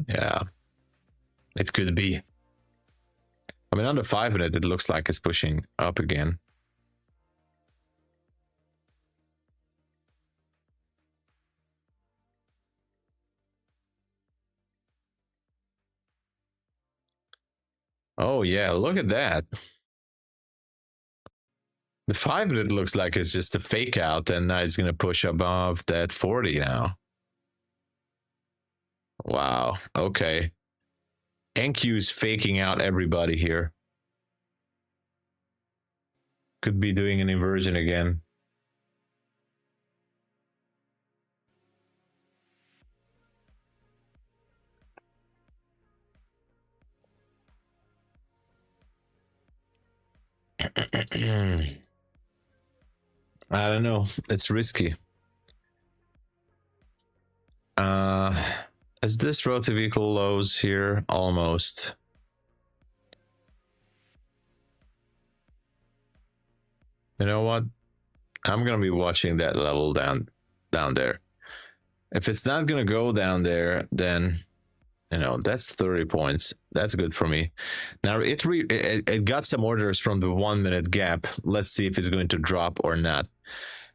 Yeah. It could be. I mean, on the 5 minute, it looks like it's pushing up again. Oh yeah, look at that. The 5 minute looks like it's just a fake out, and now it's gonna push above that 40 now. Wow, okay. NQ's faking out everybody here. Could be doing an inversion again. I don't know. It's risky. Is this relative equal lows here? Almost. You know what? I'm gonna be watching that level down there. If it's not gonna go down there, then you know that's 30 points. That's good for me. Now it got some orders from the 1 minute gap. Let's see if it's going to drop or not.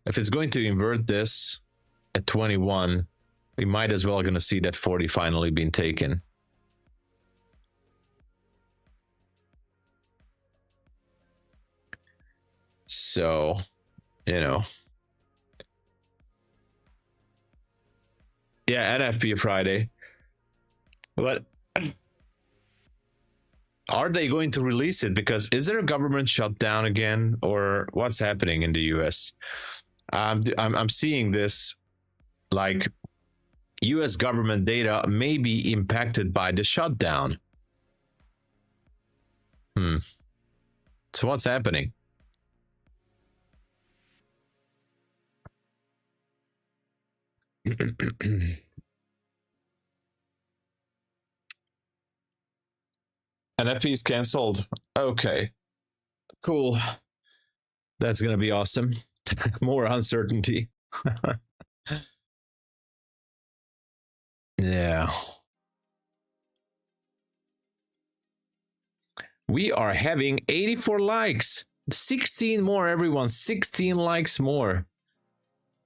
If it's going to invert this at 21, we might as well gonna see that 40 finally being taken. So, you know. Yeah, NFP Friday. But are they going to release it? Because is there a government shutdown again, or what's happening in the US? I'm seeing this like US government data may be impacted by the shutdown. So what's happening? NFP is canceled. Okay, cool. That's gonna be awesome. More uncertainty. Yeah. We are having 84 likes. 16 more, everyone. 16 likes more.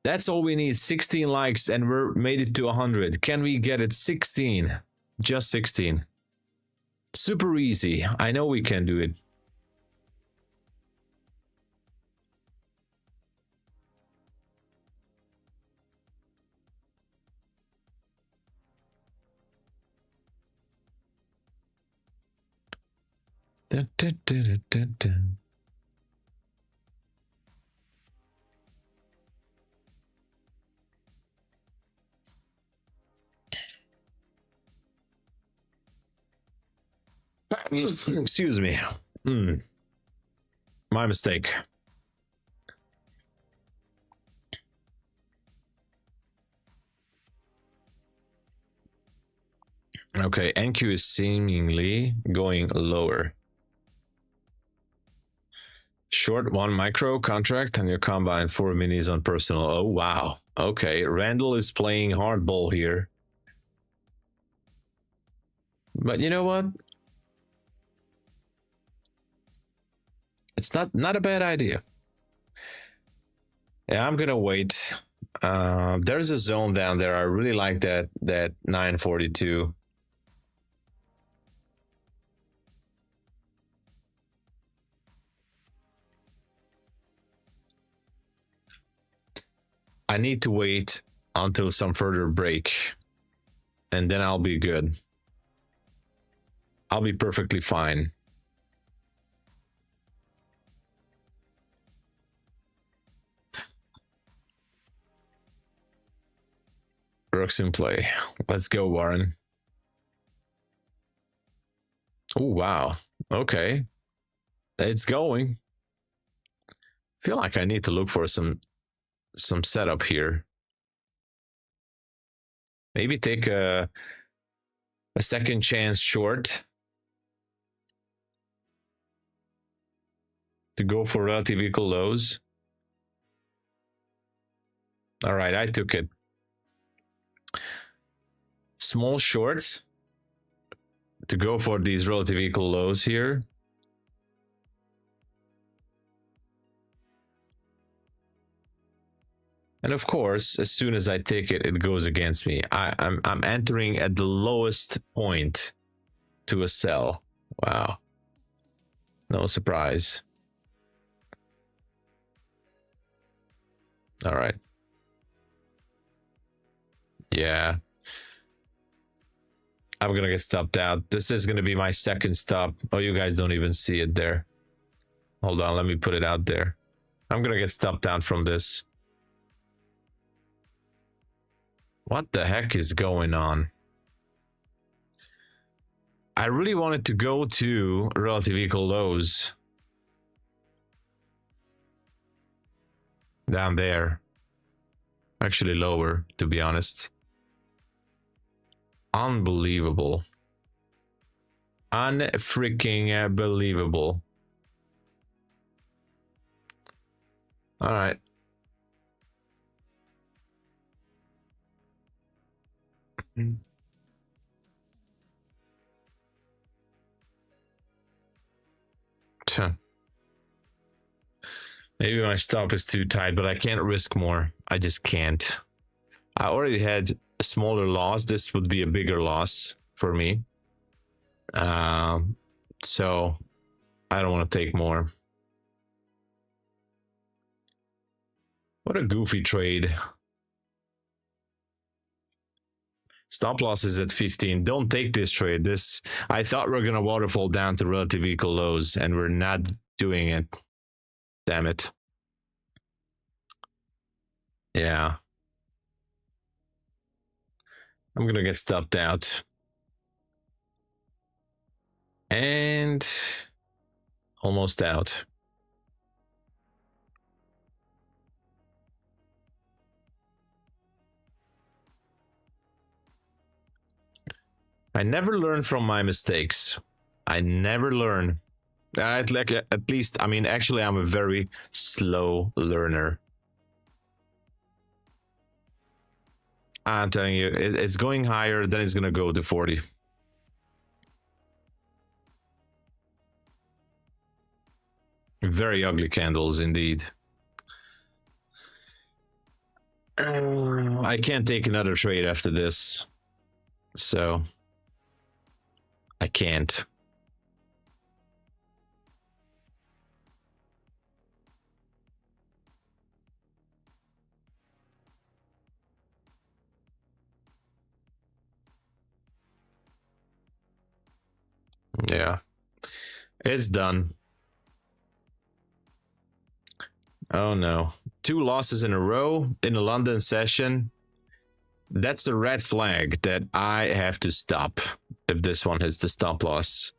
That's all we need. 16 likes, and we're made it to 100. Can we get it? 16. Just 16. Super easy. I know we can do it. Dun, dun, dun, dun, dun. Excuse me. My mistake. Okay, NQ is seemingly going lower. Short 1 micro contract on your combine, 4 minis on personal. Oh, wow. Okay, Randall is playing hardball here. But you know what? It's not a bad idea. Yeah, I'm gonna wait. There's a zone down there. I really like that 942. I need to wait until some further break, and then I'll be good. I'll be perfectly fine. Rooks in play. Let's go, Warren. Oh, wow. Okay. It's going. Feel like I need to look for some setup here. Maybe take a second chance short to go for relative equal lows. All right, I took it. Small shorts to go for these relative equal lows here. And of course, as soon as I take it, it goes against me. I'm entering at the lowest point to a sell. Wow. No surprise. All right. Yeah. I'm gonna get stopped out. This is gonna be my second stop. Oh, you guys don't even see it there. Hold on, let me put it out there. I'm gonna get stopped out from this. What the heck is going on? I really wanted to go to relative equal lows. Down there. Actually lower, to be honest. Unbelievable. Unfreaking believable. All right. Maybe my stop is too tight, but I can't risk more. I just can't. I already had a smaller loss. This would be a bigger loss for me. So I don't want to take more. What a goofy trade. Stop loss is at 15. Don't take this trade. I thought we are gonna waterfall down to relative equal lows, and we're not doing it. Damn it. Yeah. I'm gonna get stopped out. And almost out. I never learn from my mistakes. I never learn. At least, I mean, actually, I'm a very slow learner. I'm telling you, it's going higher, then it's gonna go to 40. Very ugly candles indeed. I can't take another trade after this, so I can't. Yeah. It's done. Oh no. 2 losses in a row in a London session. That's a red flag that I have to stop. If this one hits the stop loss,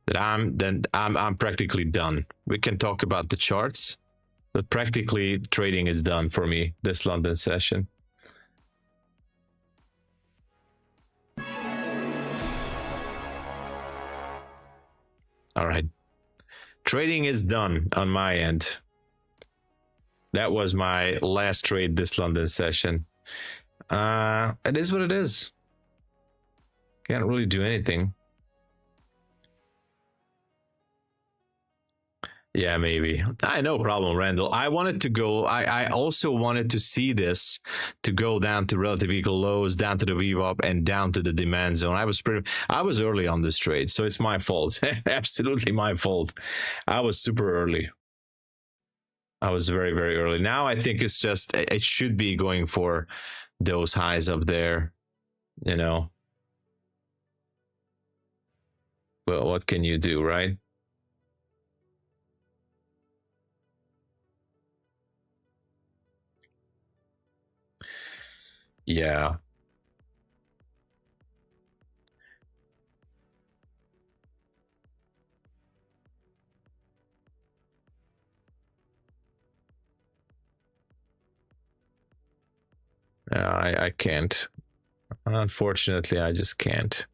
that I'm practically done. We can talk about the charts, but practically trading is done for me this London session. All right. Trading is done on my end. That was my last trade this London session. It is what it is. Can't really do anything. Yeah, maybe. No problem, Randall. I wanted to go. I also wanted to see this to go down to relative equal lows, down to the VWAP, and down to the demand zone. I was early on this trade, so it's my fault. Absolutely my fault. I was super early. I was very, very early. Now I think it's just, it should be going for those highs up there, you know. Well, what can you do, right? Yeah. I can't. Unfortunately, I just can't.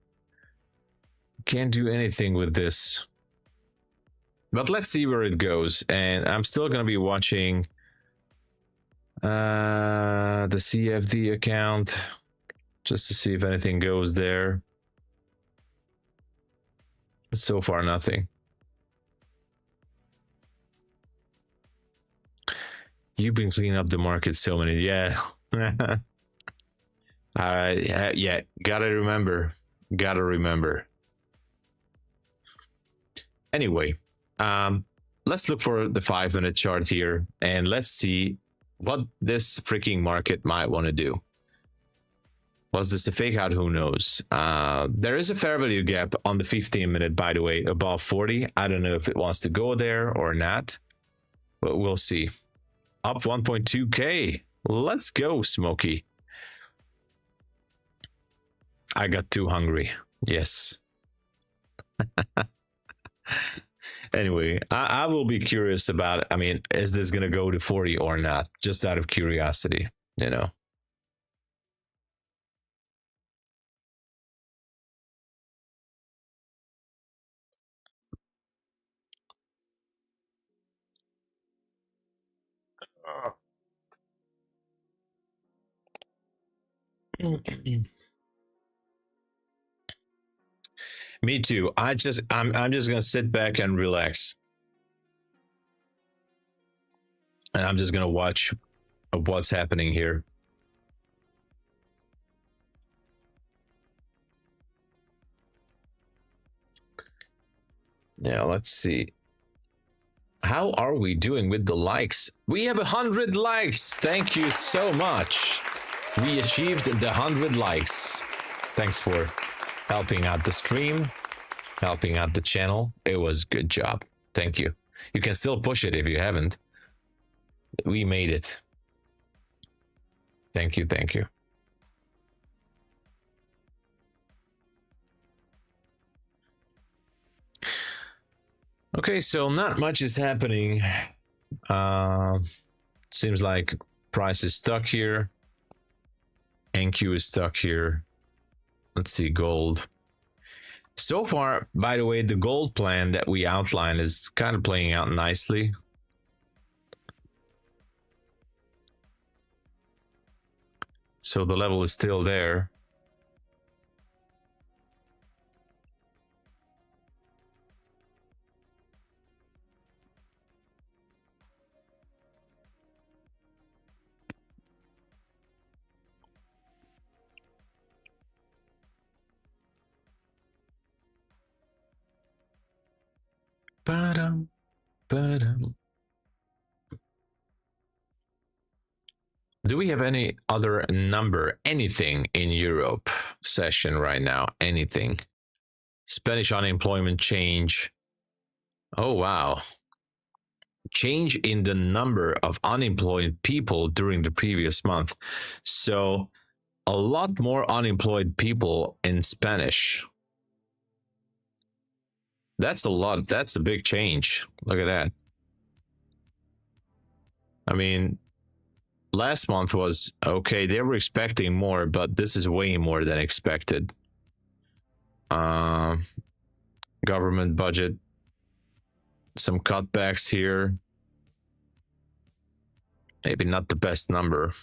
Can't do anything with this. But let's see where it goes. And I'm still going to be watching the CFD account just to see if anything goes there. But so far, nothing. You've been cleaning up the market so many. Yeah. All right. Yeah. Gotta remember. Anyway, let's look for the 5-minute chart here and let's see what this freaking market might want to do. Was this a fake out? Who knows? There is a fair value gap on the 15-minute, by the way, above 40. I don't know if it wants to go there or not, but we'll see. Up 1.2K. Let's go, Smokey. I got too hungry. Yes. Anyway, I will be curious about it. I mean, is this going to go to 40 or not? Just out of curiosity, you know. Me too. I'm just gonna sit back and relax, and I'm just gonna watch what's happening here. Yeah, let's see. How are we doing with the likes? We have 100 likes. Thank you so much. We achieved the 100 likes. Thanks for helping out the stream, helping out the channel. It was a good job. Thank you. You can still push it if you haven't. We made it. Thank you. Thank you. Okay, so not much is happening. Seems like price is stuck here. NQ is stuck here. Let's see, gold. So far, by the way, the gold plan that we outlined is kind of playing out nicely. So the level is still there. Ba-dum, ba-dum. Do we have any other number, anything in Europe session right now? Anything? Spanish unemployment change. Oh, wow. Change in the number of unemployed people during the previous month. So a lot more unemployed people in Spanish. That's a lot. That's a big change. Look at that. I mean, last month was okay. They were expecting more, but this is way more than expected. Government budget, some cutbacks here. Maybe not the best number.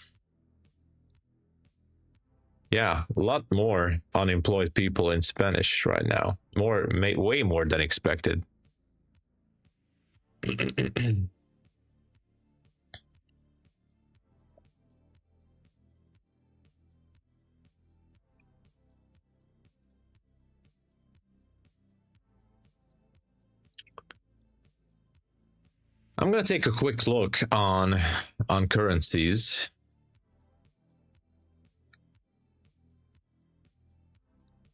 Yeah, a lot more unemployed people in Spanish right now. Way more than expected. I'm going to take a quick look on currencies.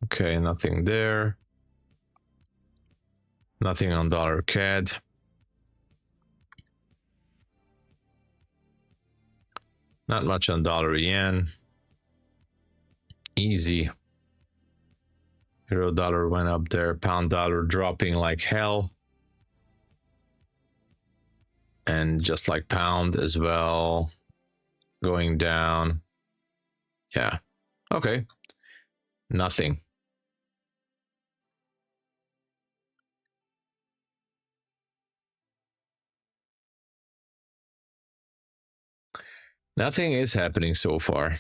Okay, nothing there. Nothing on dollar CAD. Not much on dollar yen. Easy. Euro dollar went up there. Pound dollar dropping like hell. And just like pound as well, going down. Yeah. Okay. Nothing. Nothing is happening so far.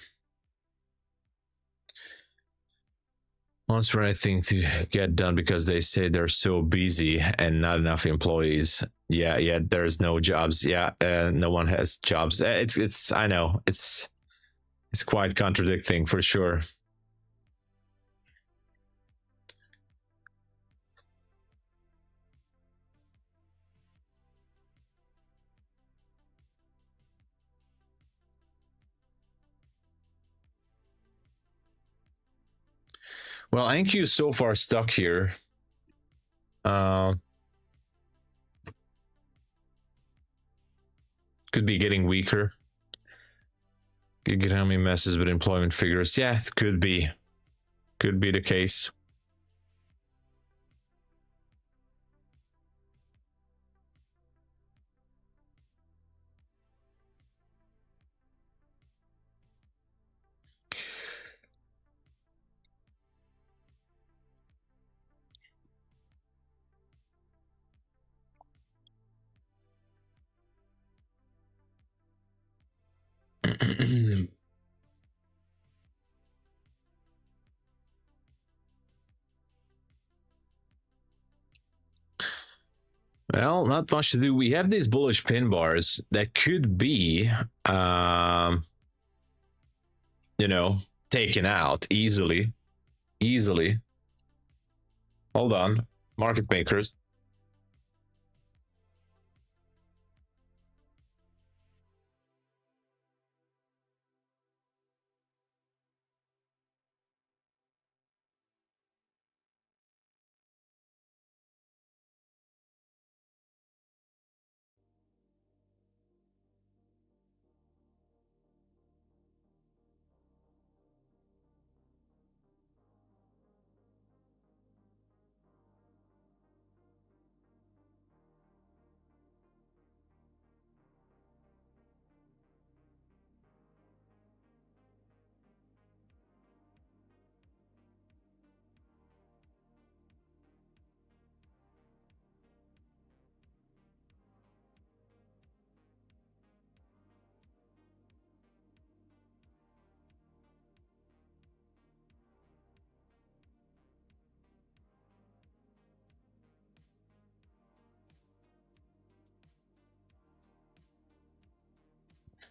Wants for anything to get done because they say they're so busy and not enough employees. Yeah, there's no jobs. Yeah, no one has jobs. It's I know it's quite contradicting for sure. Well, NQ is so far stuck here. Could be getting weaker. Could get how many messes with employment figures. Yeah, it could be. Could be the case. Well, not much to do. We have these bullish pin bars that could be, you know, taken out easily. Hold on, market makers.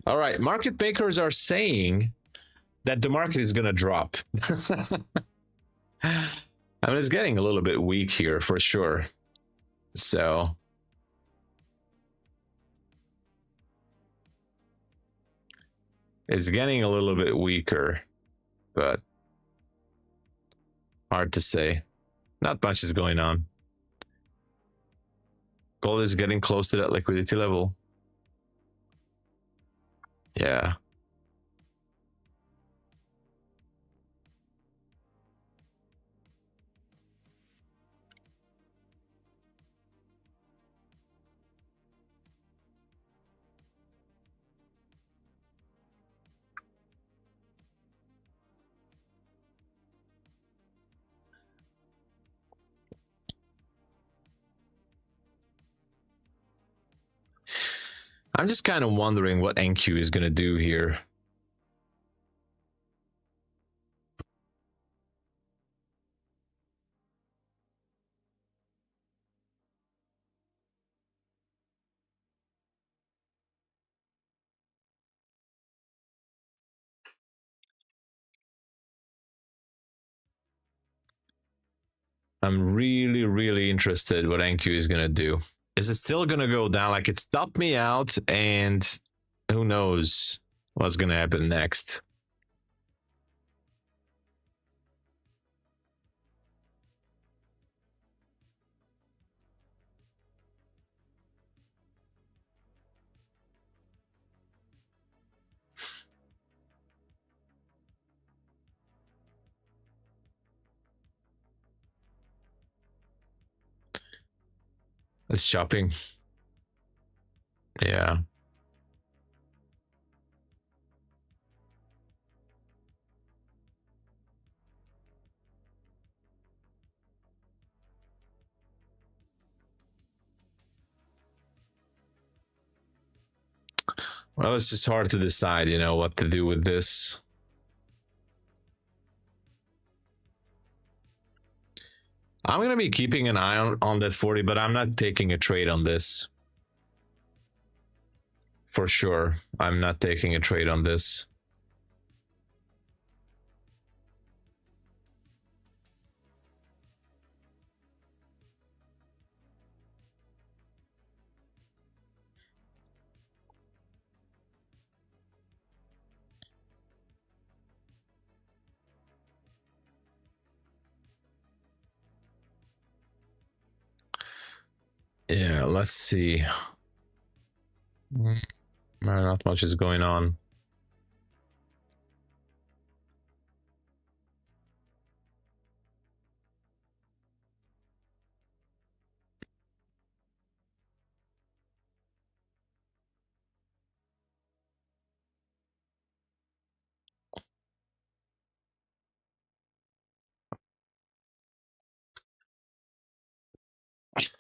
All right, market makers are saying that the market is going to drop. I mean, it's getting a little bit weak here for sure. So it's getting a little bit weaker, but hard to say. Not much is going on. Gold is getting close to that liquidity level. Yeah. I'm just kind of wondering what NQ is going to do here. I'm really interested what NQ is going to do. Is it still going to go down? Like, it stopped me out, and who knows what's going to happen next. It's chopping. Yeah. Well, it's just hard to decide, you know, what to do with this. I'm going to be keeping an eye on that 40, but I'm not taking a trade on this. For sure, I'm not taking a trade on this. Yeah, let's see. Not much is going on.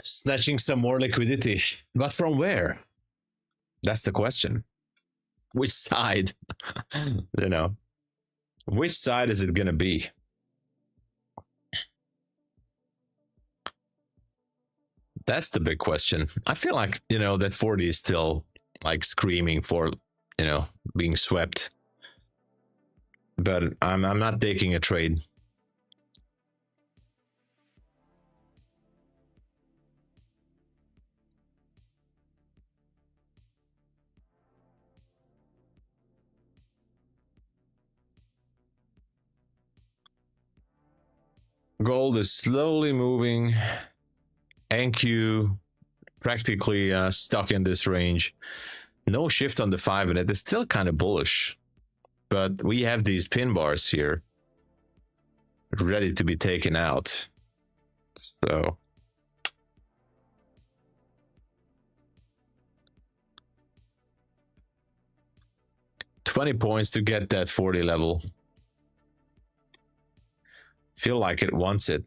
Snatching some more liquidity, but from where? That's the question. Which side? You know, which side is it gonna be? That's the big question. I feel like, you know, that 40 is still like screaming for, you know, being swept. But I'm not taking a trade. Gold is slowly moving. NQ practically stuck in this range. No shift on the 5, and it is still kind of bullish. But we have these pin bars here ready to be taken out. So $20 points to get that 40 level. Feel like it wants it.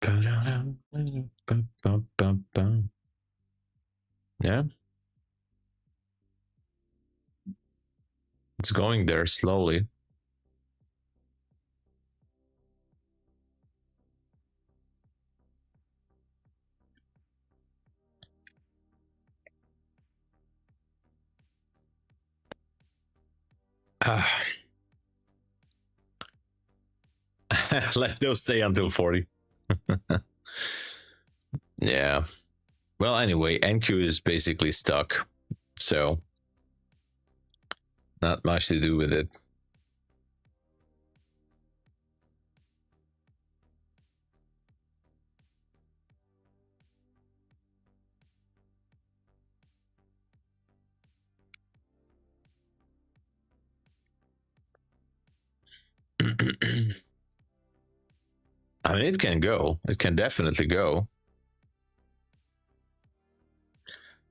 Yeah. It's going there slowly. Let those stay until 40. Yeah. Well, anyway, NQ is basically stuck. So not much to do with it. I mean, it can go. It can definitely go.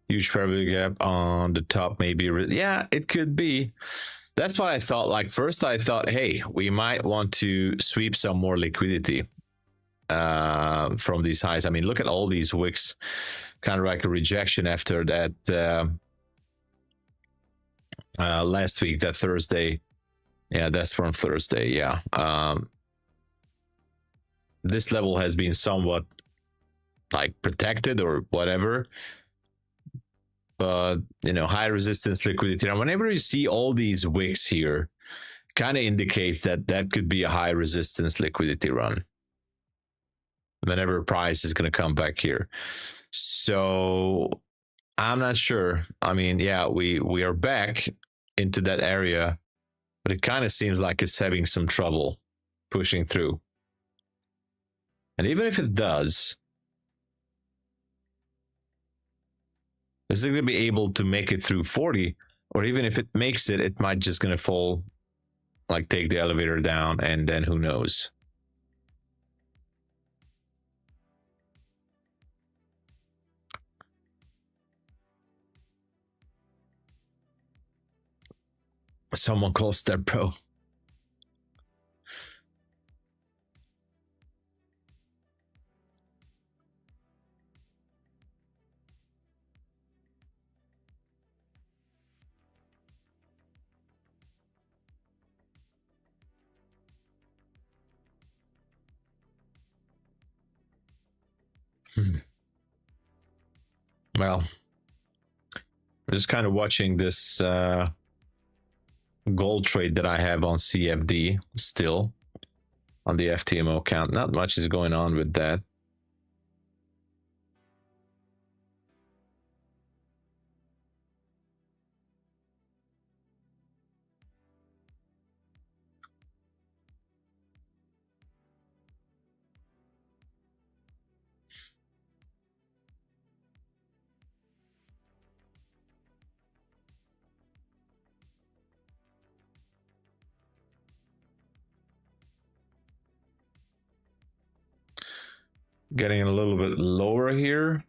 Huge parabolic gap on the top, maybe. Yeah, it could be. That's what I thought. Like, first I thought, hey, we might want to sweep some more liquidity from these highs. I mean, look at all these wicks, kind of like a rejection after that last week, that Thursday. Yeah, that's from Thursday. Yeah. This level has been somewhat like protected or whatever. But, you know, high resistance liquidity. Now, whenever you see all these wicks here, kind of indicates that that could be a high resistance liquidity run. Whenever price is going to come back here. So I'm not sure. I mean, yeah, we are back into that area, but it kind of seems like it's having some trouble pushing through. And even if it does, is it going to be able to make it through 40? Or even if it makes it, it might just going to fall, like take the elevator down, and then who knows? Someone calls that bro. Well, I'm just kind of watching this gold trade that I have on CFD still on the FTMO account. Not much is going on with that. Getting a little bit lower here.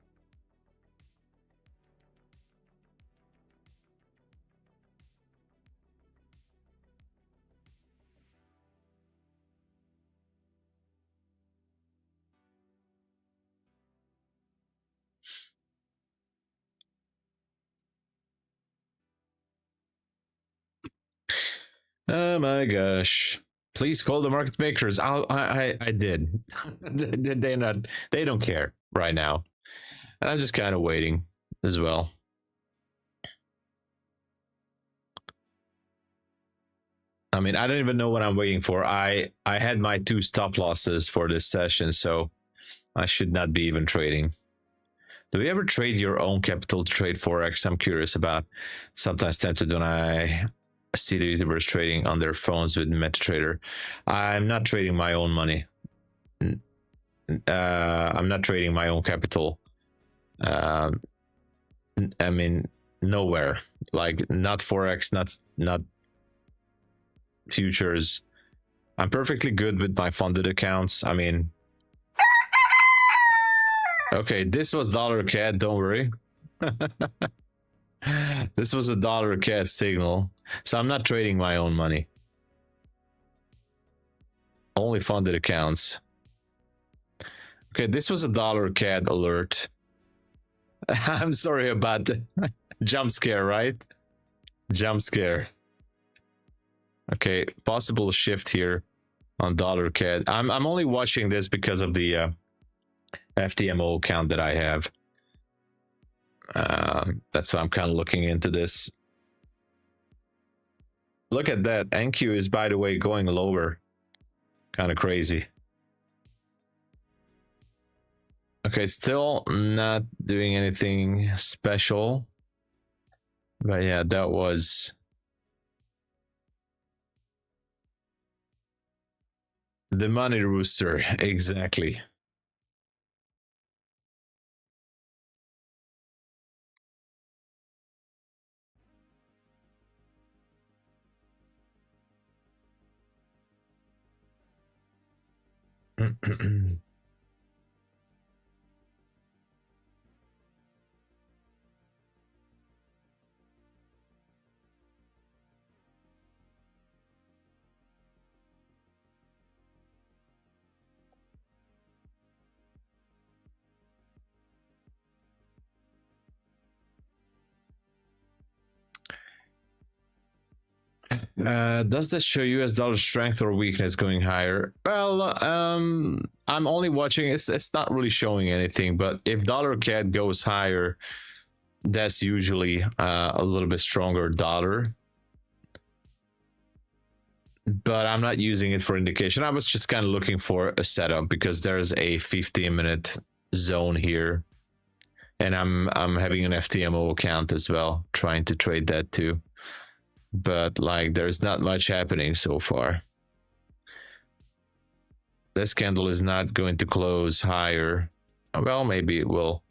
Oh my gosh. Please call the market makers. I did. They don't care right now. And I'm just kind of waiting as well. I mean, I don't even know what I'm waiting for. I had my 2 stop losses for this session, so I should not be even trading. Do you ever trade your own capital to trade Forex? I'm curious about. Sometimes tempted when I see the YouTubers trading on their phones with MetaTrader. I'm not trading my own money. I'm not trading my own capital. I mean, nowhere. Like, not Forex, not futures. I'm perfectly good with my funded accounts. I mean, okay, this was dollar cat, don't worry. This was a dollar cat signal. So I'm not trading my own money. Only funded accounts. Okay, this was a dollar CAD alert. I'm sorry about the jump scare, right? Jump scare. Okay, possible shift here on dollar CAD. I'm only watching this because of the FTMO account that I have. That's why I'm kind of looking into this. Look at that. NQ is, by the way, going lower. Kind of crazy. Okay, still not doing anything special. But yeah, that was the money rooster. Exactly. Does this show US dollar strength or weakness going higher? Well, I'm only watching. It's not really showing anything. But if dollar CAD goes higher, that's usually a little bit stronger dollar. But I'm not using it for indication. I was just kind of looking for a setup because there's a 15-minute zone here, and I'm having an FTMO account as well, trying to trade that too. But like, there's not much happening so far. This candle is not going to close higher. Well, maybe it will.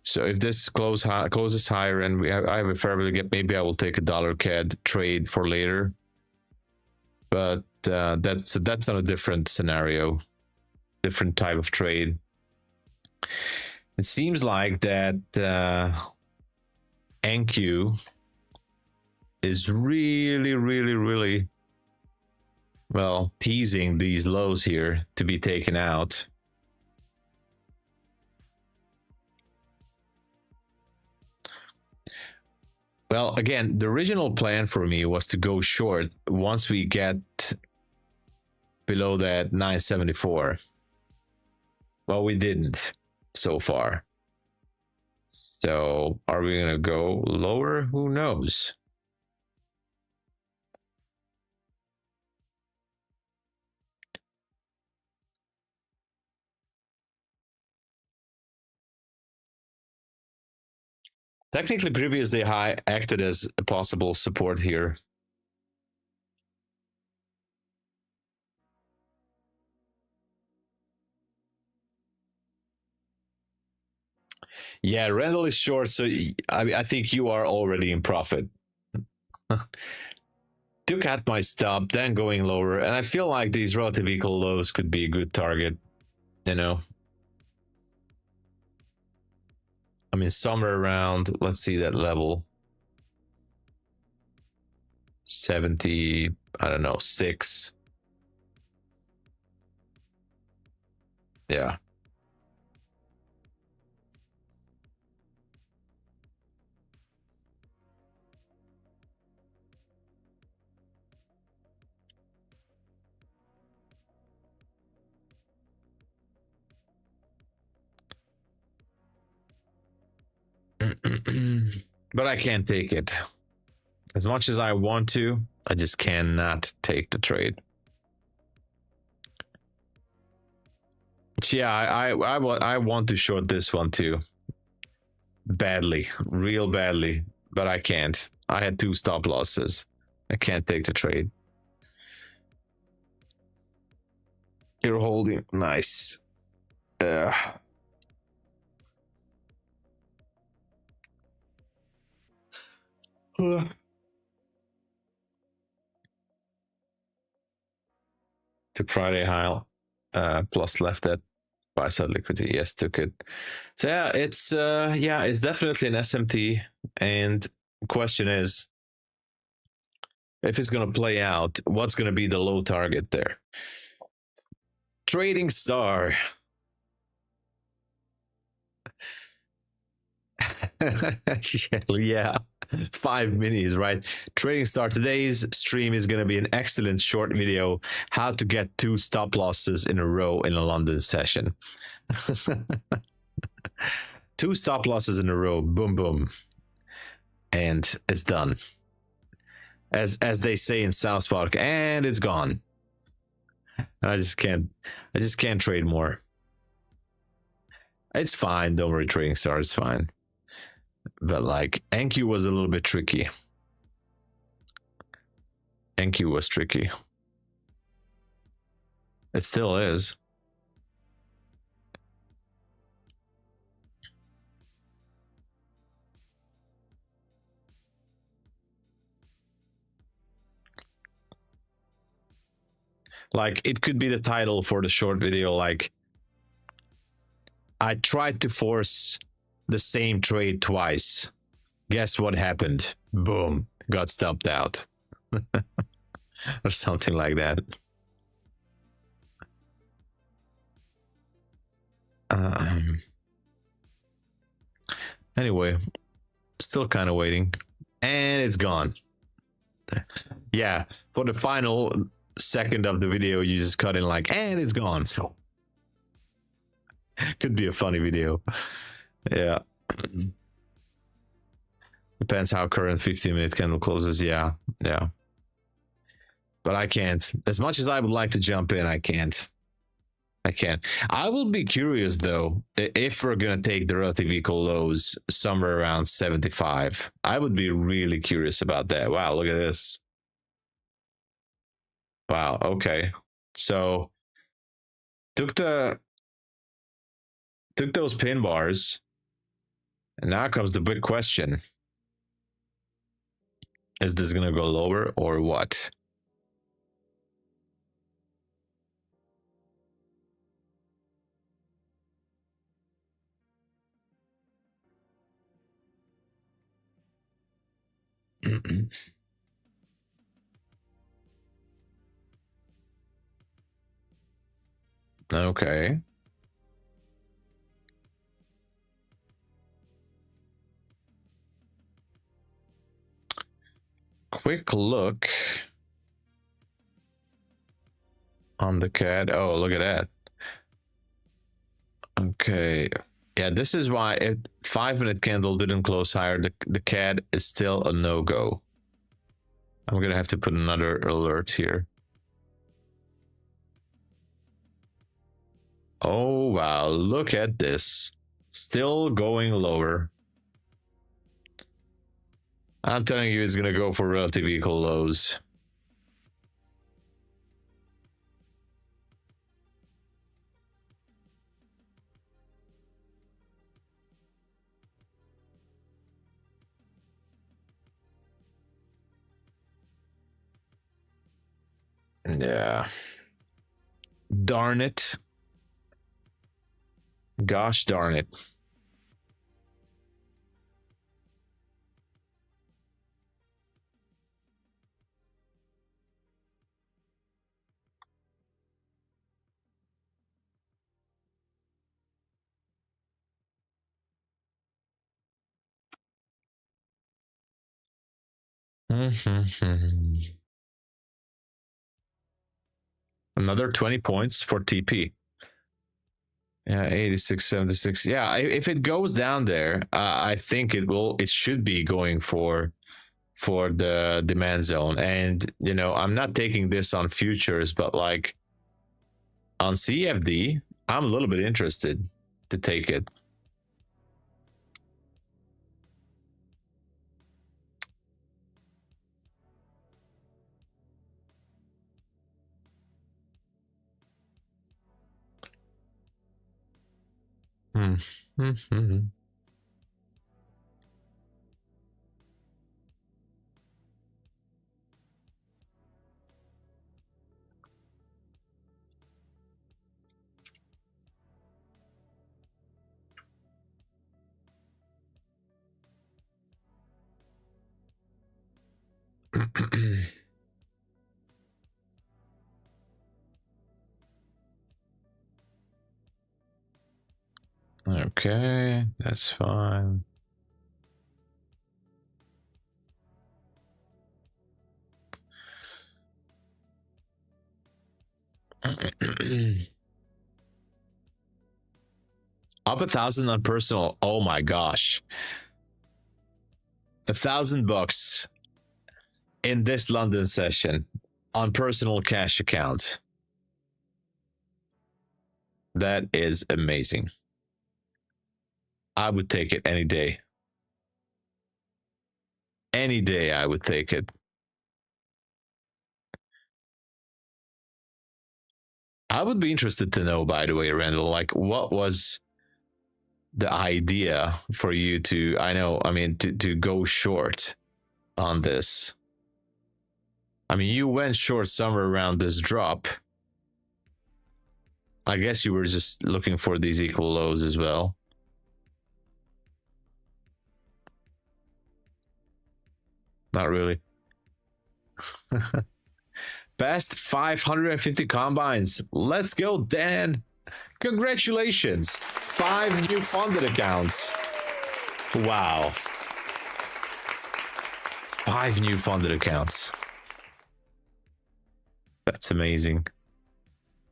So if this closes higher and I have a fair bit to get, maybe I will take a dollar CAD trade for later. But that's on a different scenario, different type of trade. It seems like that NQ is really well teasing these lows here to be taken out. Well, again, the original plan for me was to go short once we get below that 974. Well, we didn't so far. So are we gonna go lower? Who knows? Technically, previous day high acted as a possible support here. Yeah, Randall is short, so I think you are already in profit. Took out my stop, then going lower, and I feel like these relative equal lows could be a good target, you know. I mean, somewhere around, let's see that level. 70, I don't know, 6. Yeah. But I can't take it. As much as I want to, I just cannot take the trade. Yeah, I want to short this one too. Badly, real badly, but I can't. I had 2 stop losses. I can't take the trade. You're holding. Nice. Took Friday high, plus left at buy side liquidity. Yes, took it. So yeah, it's definitely an SMT. And question is, if it's gonna play out, what's gonna be the low target there? Trading Star. Yeah, 5 minis, right? Trading Star, today's stream is going to be an excellent short video, how to get 2 stop losses in a row in a London session. 2 stop losses in a row, boom boom, and it's done, as they say in South Park, and it's gone. I just can't trade more. It's fine, don't worry, Trading Star, it's fine. But like, NQ was a little bit tricky. NQ was tricky. It still is. Like, it could be the title for the short video, like, I tried to force the same trade twice. Guess what happened? Boom, got stopped out. Or something like that. Anyway, still kind of waiting, and it's gone. Yeah, for the final second of the video, you just cut in like, and it's gone. So could be a funny video. Yeah. Depends how current 15-minute candle closes. Yeah, yeah. But I can't. As much as I would like to jump in, I can't. I can't. I will be curious though, if we're gonna take the relative equal lows somewhere around 75. I would be really curious about that. Wow, look at this. Wow, okay. So took those pin bars, and now comes the big question. Is this gonna go lower or what? Okay. Quick look on the CAD. Oh, look at that. Okay. Yeah, this is why if 5-minute candle didn't close higher, the CAD is still a no-go. I'm gonna have to put another alert here. Oh wow, look at this. Still going lower. I'm telling you, it's gonna go for relative equal lows. Yeah. Darn it. Gosh darn it. Another 20 points for TP. Yeah, 86, 76. Yeah, if it goes down there, I think it should be going for the demand zone. And you know, I'm not taking this on futures, but like on CFD, I'm a little bit interested to take it. Okay, that's fine. Up 1,000 on personal. Oh my gosh. $1,000 in this London session on personal cash account. That is amazing. I would take it any day. Any day I would take it. I would be interested to know, by the way, Randall, like what was the idea for you to, to go short on this? I mean, you went short somewhere around this drop. I guess you were just looking for these equal lows as well. Not really. Best 550 combines. Let's go, Dan. Congratulations. 5 new funded accounts. Wow. 5 new funded accounts. That's amazing.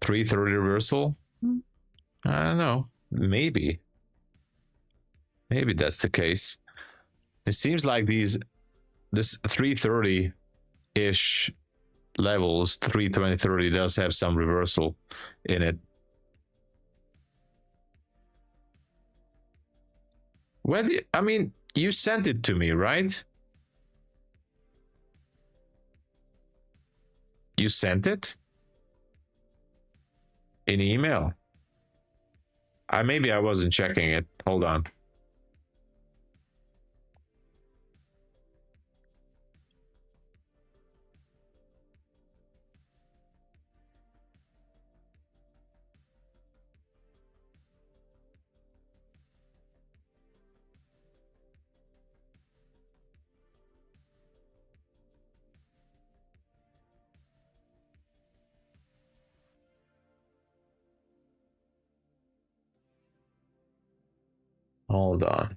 330 reversal? I don't know. Maybe. Maybe that's the case. It seems like this 330-ish levels, 320-30 does have some reversal in it. Well, I mean, you sent it to me, right? You sent it in email. Maybe I wasn't checking it. Hold on. Hold on.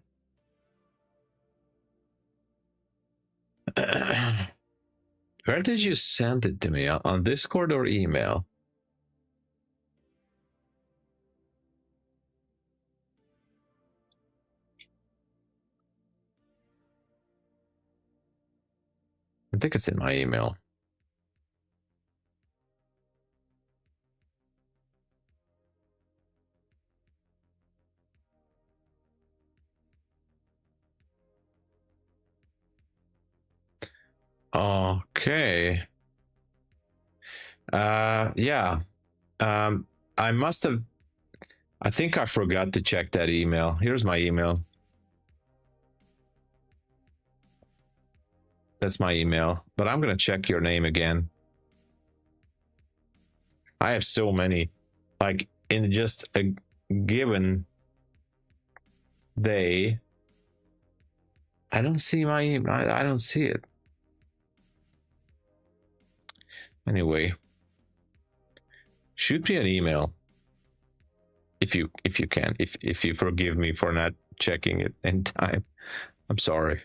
Where did you send it to me? On Discord or email? I think it's in my email. Okay. Yeah. I must have. I think I forgot to check that email. Here's my email. That's my email. But I'm gonna check your name again. I have so many. Like in just a given day. I don't see my email. I don't see it. Anyway, shoot me an email if you can. If you forgive me for not checking it in time. I'm sorry.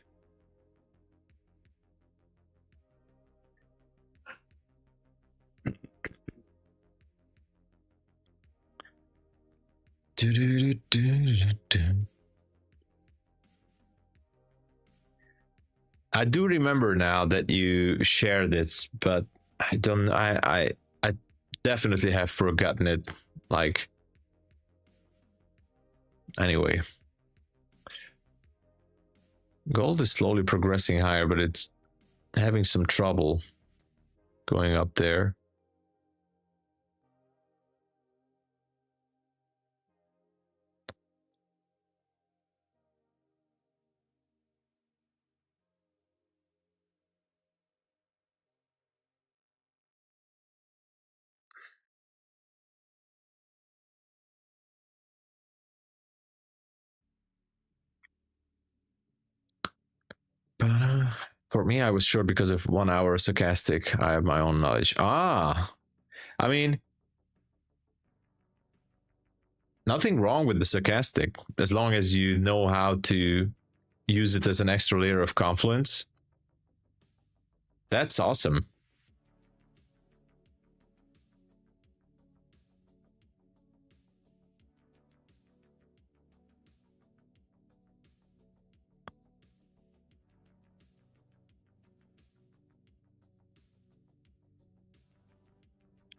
I do remember now that you shared it, but I definitely have forgotten it. Like, anyway, gold is slowly progressing higher, but it's having some trouble going up there. But for me, I was sure because of 1 hour stochastic. I have my own knowledge. I mean, nothing wrong with the stochastic as long as you know how to use it as an extra layer of confluence. That's awesome.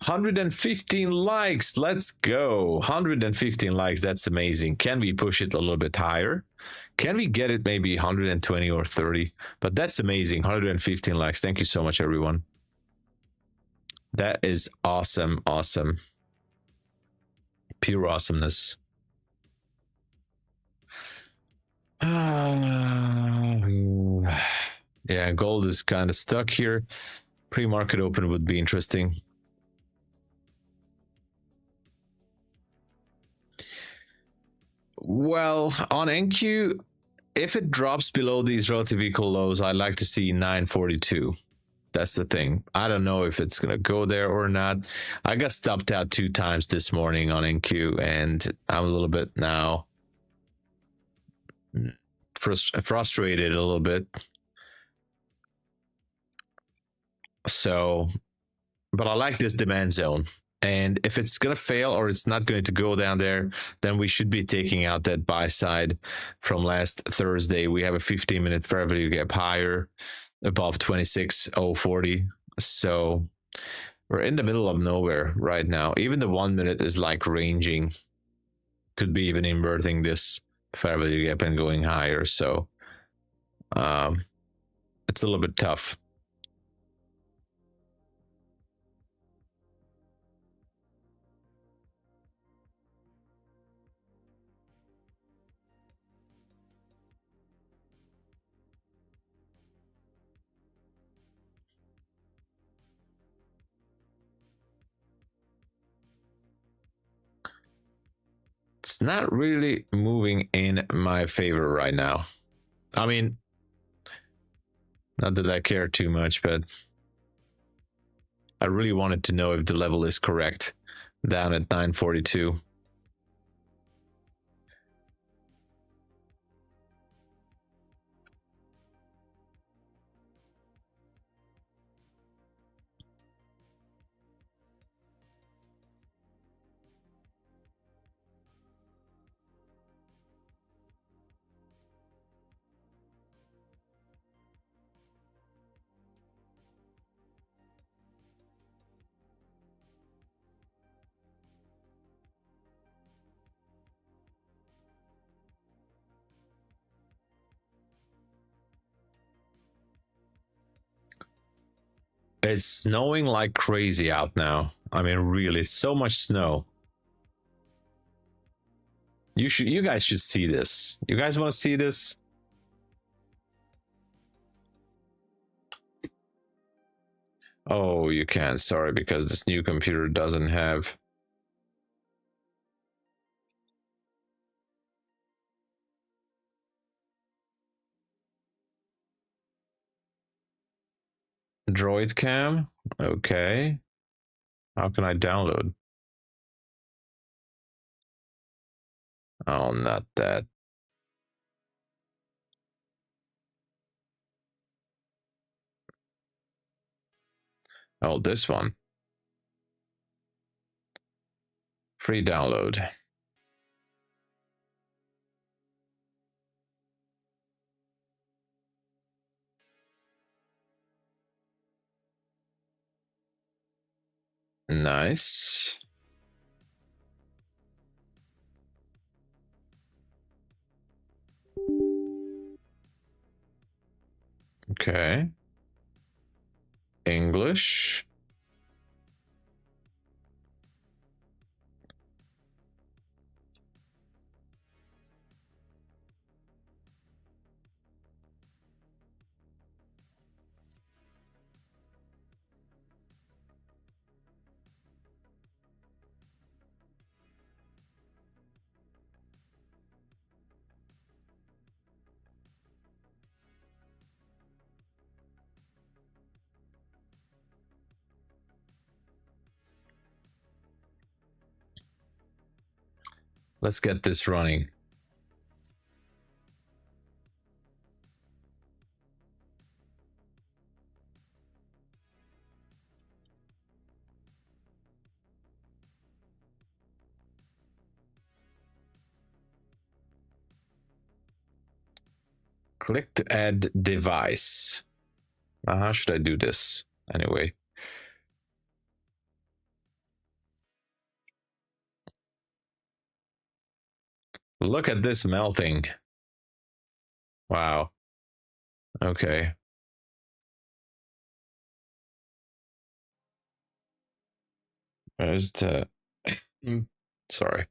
$115 likes. Let's go. 115 likes. That's amazing. Can we push it a little bit higher? Can we get it maybe 120 or 30? But that's amazing. 115 likes. Thank you so much, everyone. That is awesome. Awesome. Pure awesomeness. Yeah, gold is kind of stuck here. Pre-market open would be interesting. Well, on NQ, if it drops below these relative equal lows, I'd like to see 942. That's the thing. I don't know if it's going to go there or not. I got stopped out 2 times this morning on NQ, and I'm a little bit now frustrated a little bit. So, but I like this demand zone. And if it's going to fail or it's not going to go down there, then we should be taking out that buy side from last Thursday. We have a 15-minute fair value gap higher above 26,040. So we're in the middle of nowhere right now. Even the 1 minute is like ranging. Could be even inverting this fair value gap and going higher. So it's a little bit tough. It's not really moving in my favor right now. I mean, not that I care too much, but I really wanted to know if the level is correct down at 942. It's snowing like crazy out now. I mean, really, so much snow. You guys should see this. You guys want to see this? Oh, you can't. Sorry, because this new computer doesn't have. Droid cam. Okay. How can I download? Oh, not that. Oh, this one. Free download. Nice. Okay. English. Let's get this running. Click to add device. How should I do this? Anyway. Look at this melting. Wow. Okay. Just, sorry.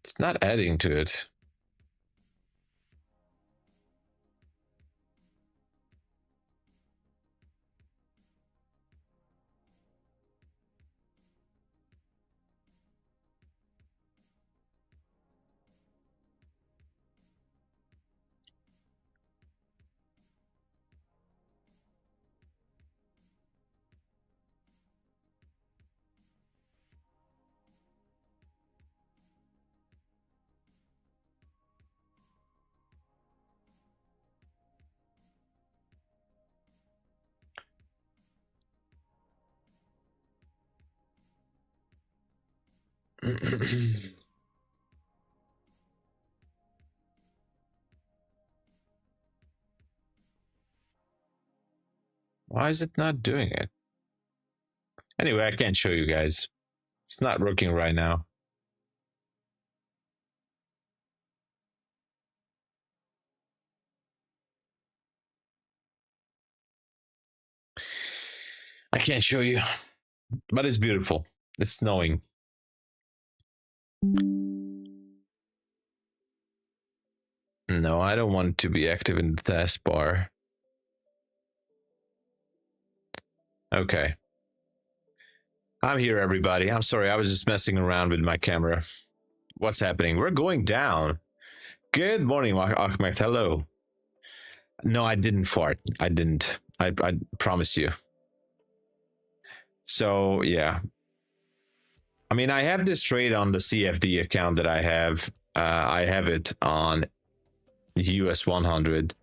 It's not adding to it. Why is it not doing it? Anyway, I can't show you guys. It's not working right now. I can't show you, but it's beautiful. It's snowing. No, I don't want to be active in the taskbar. Okay. I'm here, everybody. I'm sorry, I was just messing around with my camera. What's happening? We're going down. Good morning, Ahmed. Hello. No, I didn't fart. I didn't. I promise you. So, yeah. I mean, I have this trade on the CFD account that I have. I have it on US 100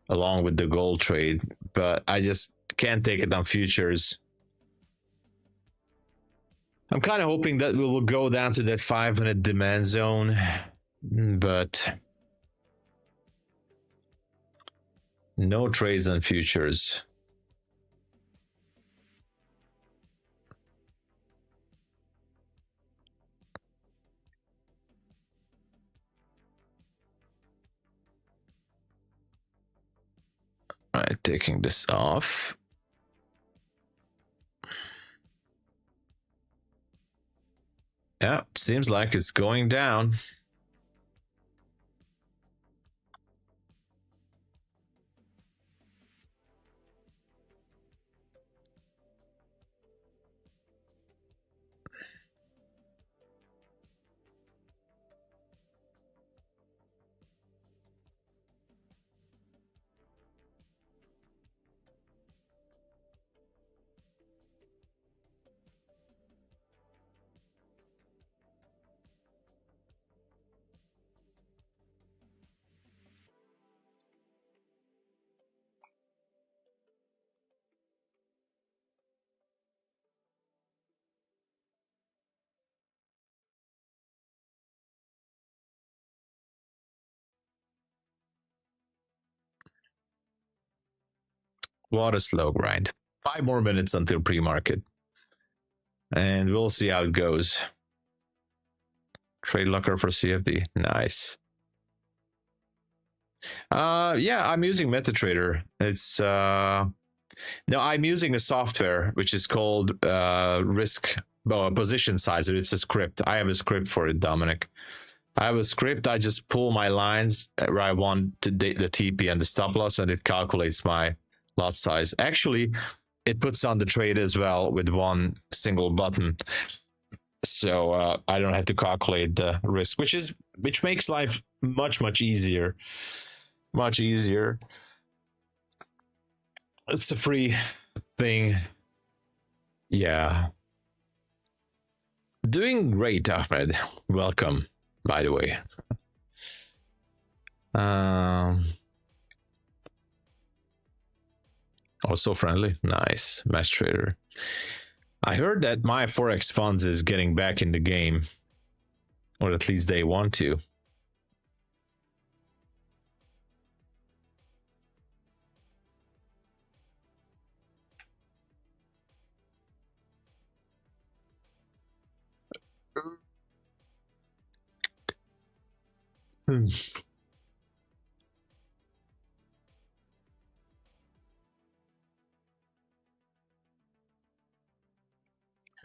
along with the gold trade, but I just can't take it on futures. I'm kind of hoping that we will go down to that 500 demand zone, but no trades on futures. All right, taking this off. Yeah, seems like it's going down. What a slow grind. 5 more minutes until pre-market. And we'll see how it goes. Trade locker for CFD. Nice. Yeah, I'm using MetaTrader. It's no, I'm using a software which is called risk position sizer. It's a script. I have a script for it, Dominic. I have a script. I just pull my lines where I want to the TP and the stop loss, and it calculates my lot size. Actually, it puts on the trade as well with one single button, so I don't have to calculate the risk, which makes life much easier. Much easier. It's a free thing. Yeah. Doing great, Ahmed. Welcome, by the way. Also friendly. Nice. Match trader. I heard that my Forex funds is getting back in the game. Or at least they want to.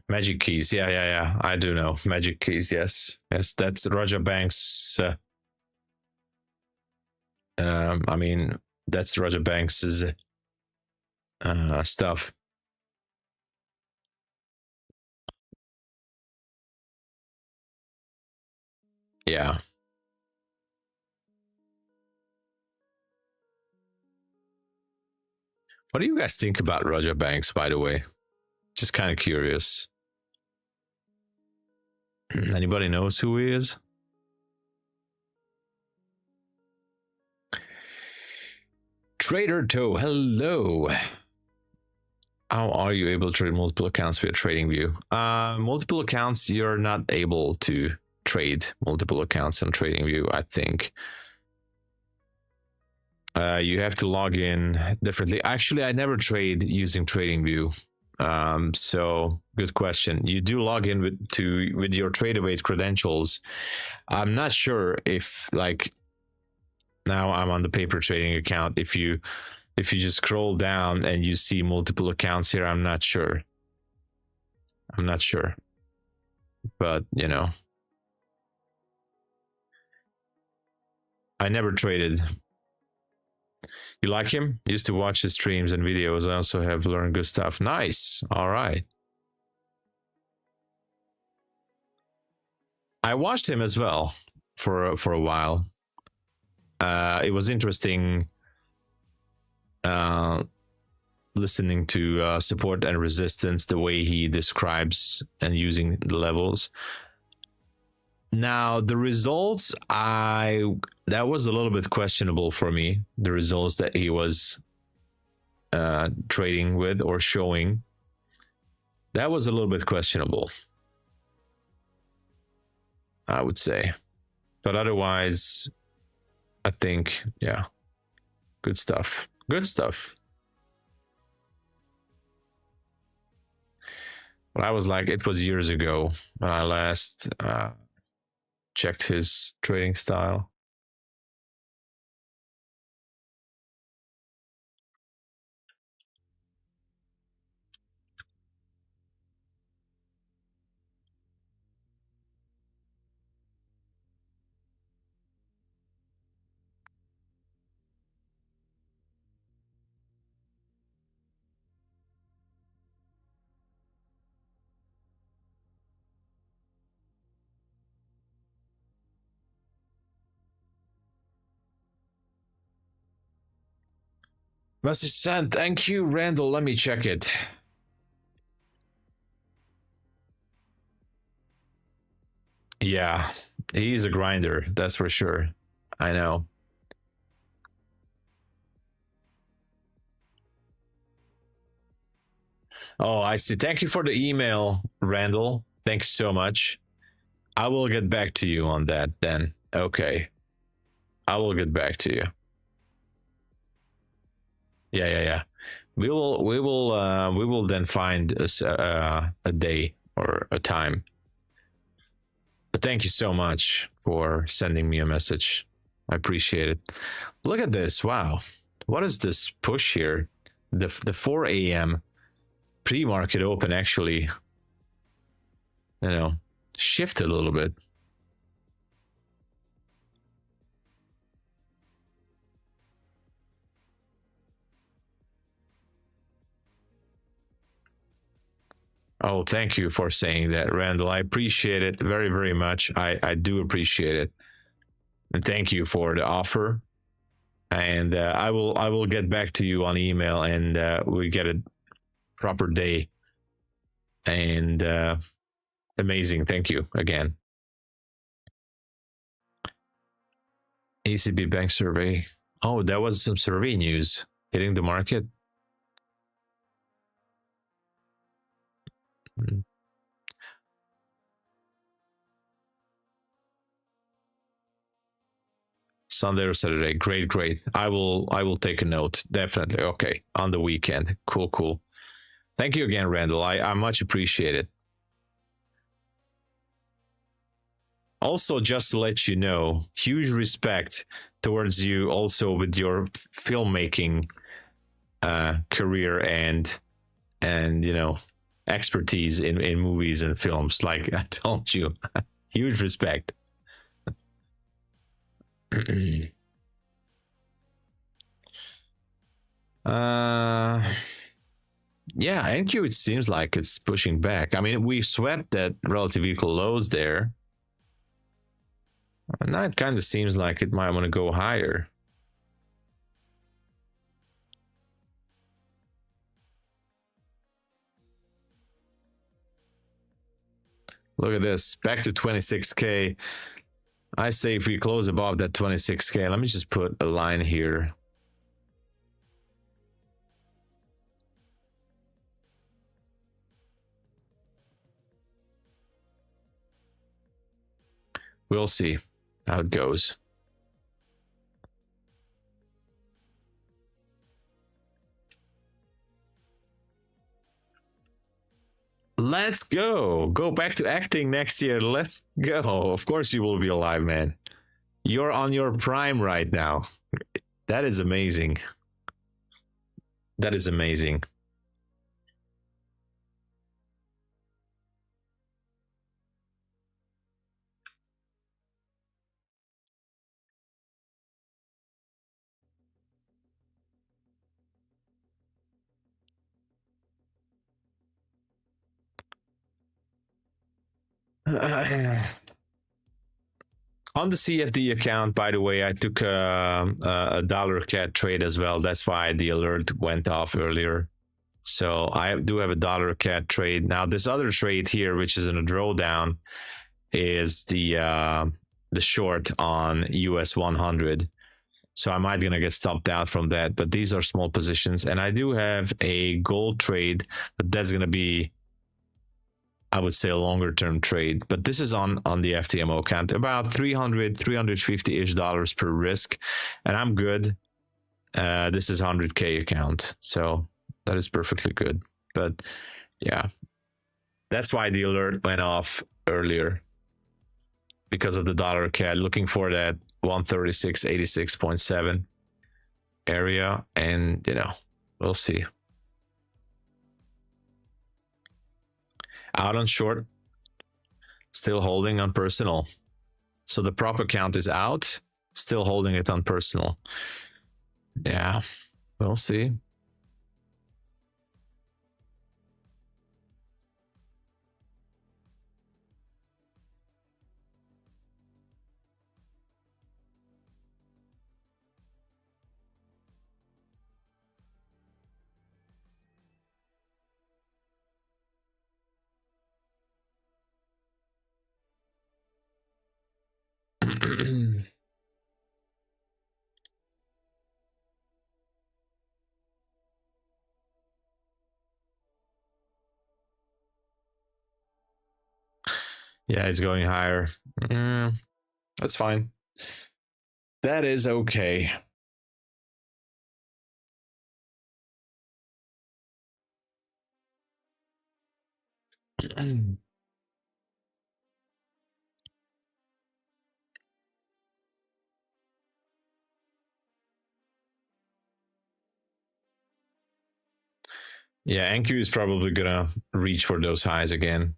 Magic keys, yeah. I do know magic keys. Yes, that's Roger Banks. I mean, that's Roger Banks's stuff. Yeah. What do you guys think about Roger Banks, by the way? Just kind of curious. Anybody knows who he is? Trader Toe, hello. How are you able to trade multiple accounts via TradingView? Multiple accounts, you're not able to trade multiple accounts on TradingView, I think. You have to log in differently. Actually, I never trade using TradingView. So good question. You do log in with your TradeAway credentials. I'm not sure if, like, now I'm on the paper trading account. If you just scroll down and you see multiple accounts here, I'm not sure. But you know, I never traded. You like him? Used to watch his streams and videos. I also have learned good stuff. Nice. All right. I watched him as well for a while. It was interesting listening to support and resistance, the way he describes and using the levels. Now the results, that was a little bit questionable for me. The results that he was trading with or showing, that was a little bit questionable, I would say. But otherwise, I think, yeah, good stuff. Good stuff. But I was like, it was years ago when I last checked his trading style. Message sent. Thank you, Randall. Let me check it. Yeah, he's a grinder, that's for sure. I know. Oh, I see. Thank you for the email, Randall. Thanks so much. I will get back to you on that then. Okay. I will get back to you. Yeah. We will then find a day or a time. But thank you so much for sending me a message. I appreciate it. Look at this. Wow. What is this push here? The 4 a.m. pre-market open actually, shifted a little bit. Oh, thank you for saying that, Randall. I appreciate it very, very much. I do appreciate it. And thank you for the offer. And I will get back to you on email, and we get a proper day. And amazing. Thank you again. ECB bank survey. Oh, that was some survey news hitting the market. Sunday or Saturday. Great. I will take a note. Definitely. Okay. On the weekend. Cool. Thank you again, Randall. I much appreciate it. Also, just to let you know, huge respect towards you also with your filmmaking career and expertise in movies and films. Like I told you, huge respect. Yeah, NQ, it seems like it's pushing back. I mean, we swept that relative equal lows there. And now it kind of seems like it might want to go higher. Look at this, back to 26K. I say if we close above that 26K, let me just put a line here. We'll see how it goes. Let's go. Go back to acting next year. Let's go. Of course you will be alive, man. You're on your prime right now. That is amazing. That is amazing. On the CFD account, by the way, I took a dollar CAD trade as well. That's why the alert went off earlier. So I do have a dollar CAD trade. Now this other trade here, which is in a drawdown, is the short on US 100. So I might gonna get stopped out from that, but these are small positions. And I do have a gold trade, but that's gonna be, I would say, a longer term trade, but this is on the FTMO account, about 350-ish dollars per risk, and I'm good. This is 100K account, so that is perfectly good. But yeah, that's why the alert went off earlier, because of the dollar CAD, looking for that 136.86.7 area, and we'll see. Out on short, still holding on personal. So the prop account is out, still holding it on personal. Yeah, we'll see. Yeah, it's going higher. That's fine. That is okay. Yeah, NQ is probably gonna reach for those highs again.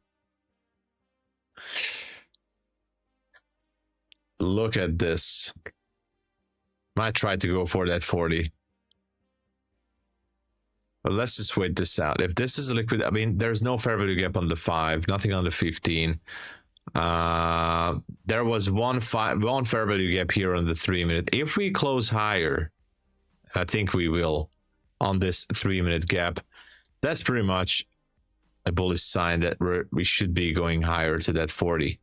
Look at this. Might try to go for that 40. But let's just wait this out. If this is a liquid, I mean, there's no fair value gap on the 5, nothing on the 15. There was one fair value gap here on the 3-minute. If we close higher, I think we will, on this 3-minute gap, that's pretty much a bullish sign that we should be going higher to that 40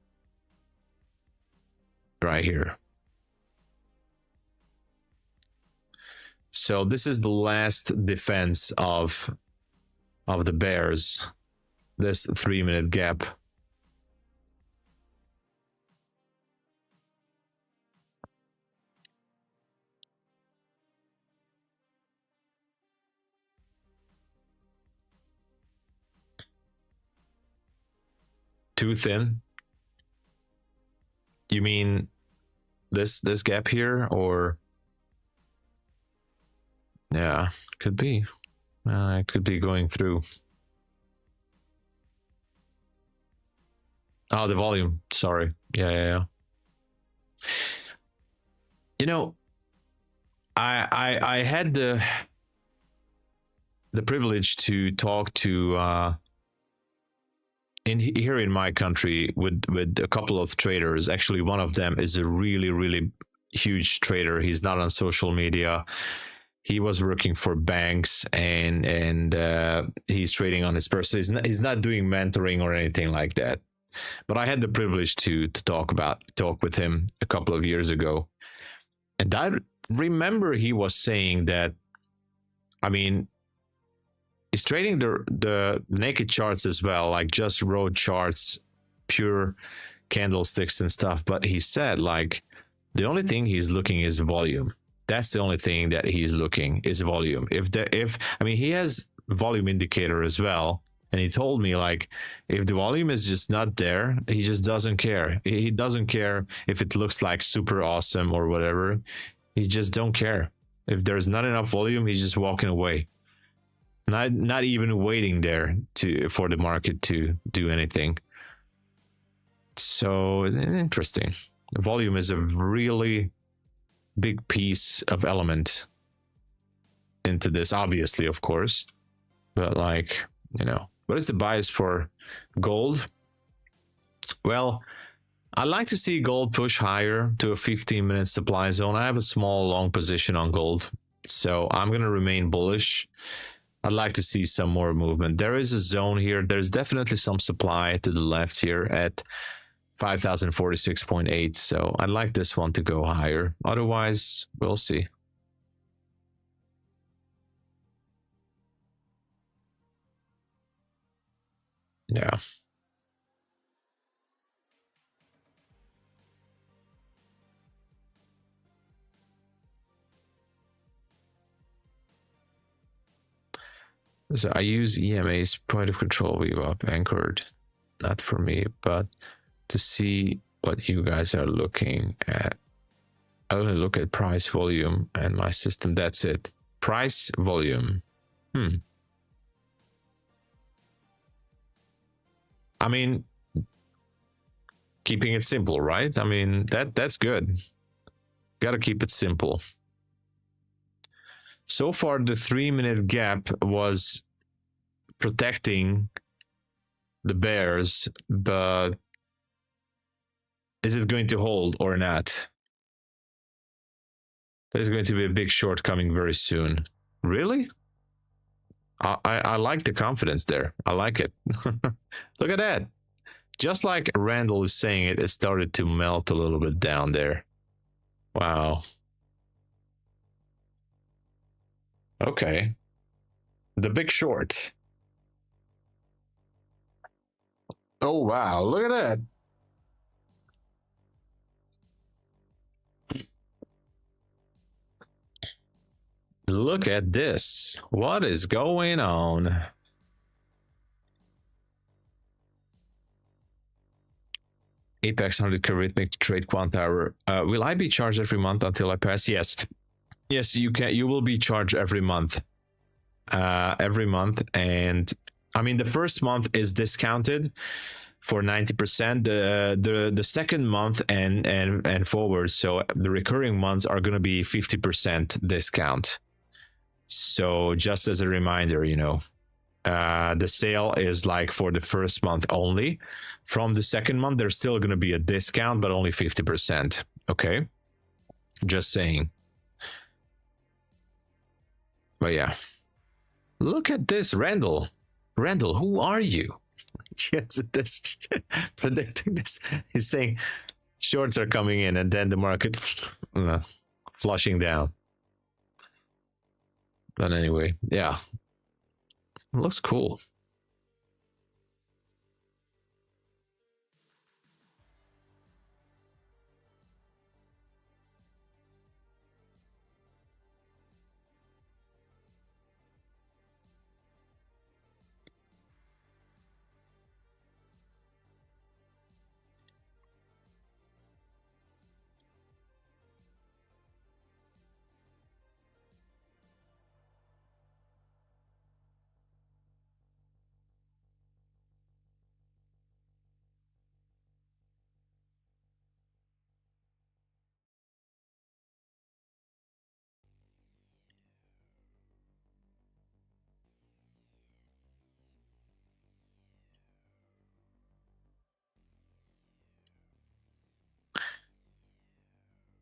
right here. So this is the last defense of the bears, this 3-minute gap. Too thin? You mean this gap here, or? Yeah, could be. It could be going through. Oh, the volume. Sorry. Yeah. You know, I had the privilege to talk to here in my country with a couple of traders. Actually, one of them is a really huge trader. He's not on social media. He was working for banks, and he's trading on his person. He's not doing mentoring or anything like that. But I had the privilege to talk with him a couple of years ago, and I remember he was saying that, I mean, he's trading the naked charts as well, like just row charts, pure candlesticks and stuff. But he said, like, the only thing he's looking is volume. That's the only thing that he's looking is volume. I mean, he has volume indicator as well, and he told me, like, if the volume is just not there, he just doesn't care. He doesn't care if it looks like super awesome or whatever. He just don't care. If there's not enough volume, he's just walking away. Not even waiting there for the market to do anything. So interesting. Volume is a really big piece of element into this, obviously, of course, but, like, you know, what is the bias for gold? Well, I like to see gold push higher to a 15-minute supply zone. I have a small long position on gold, so I'm going to remain bullish. I'd like to see some more movement. There is a zone here. There's definitely some supply to the left here at 5,046.8. So I'd like this one to go higher. Otherwise, we'll see. Yeah. So I use EMA's point of control VWAP anchored, not for me, but to see what you guys are looking at. I only look at price, volume, and my system. That's it. Price, volume. I mean, keeping it simple, right? I mean, that's good. Gotta keep it simple. So far, the 3-minute gap was protecting the bears, but is it going to hold or not? There's going to be a big short coming very soon. Really? I like the confidence there. I like it. Look at that. Just like Randall is saying it started to melt a little bit down there. Wow. Okay. The big short. Oh, wow. Look at that. Look at this. What is going on? Apex 100 Charismatic to trade quant hour. Will I be charged every month until I pass? Yes. Yes, you can. You will be charged every month. every month. And I mean, the first month is discounted for 90%. The second month and forward, so the recurring months are going to be 50% discount. So just as a reminder, you know, the sale is like for the first month only. From the second month, there's still going to be a discount, but only 50%. Okay, just saying. But yeah, look at this, Randall. Randall, who are you? Yes, this predicting this. He's saying shorts are coming in, and then the market flushing down. But anyway, yeah, looks cool.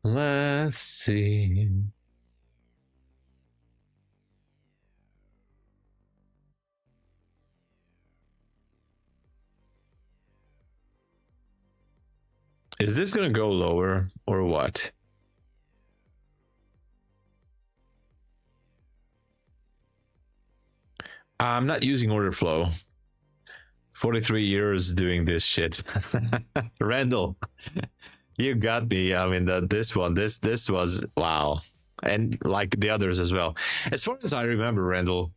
Let's see. Is this going to go lower or what? I'm not using order flow. 43 years doing this shit. Randall, you got me. I mean, this was wow. And like the others as well. As far as I remember, Randall,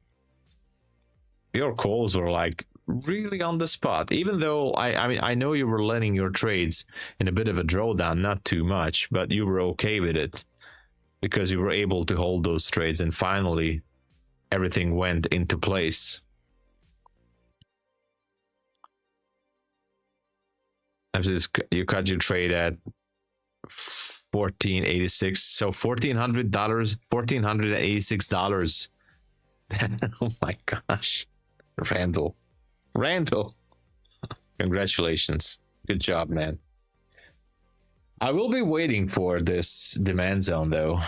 your calls were like really on the spot. Even though I mean, I know you were letting your trades in a bit of a drawdown, not too much, but you were okay with it because you were able to hold those trades, and finally everything went into place. After this, you cut your trade at 1486, so $1,486. Oh my gosh, Randall, congratulations, good job, man. I will be waiting for this demand zone though.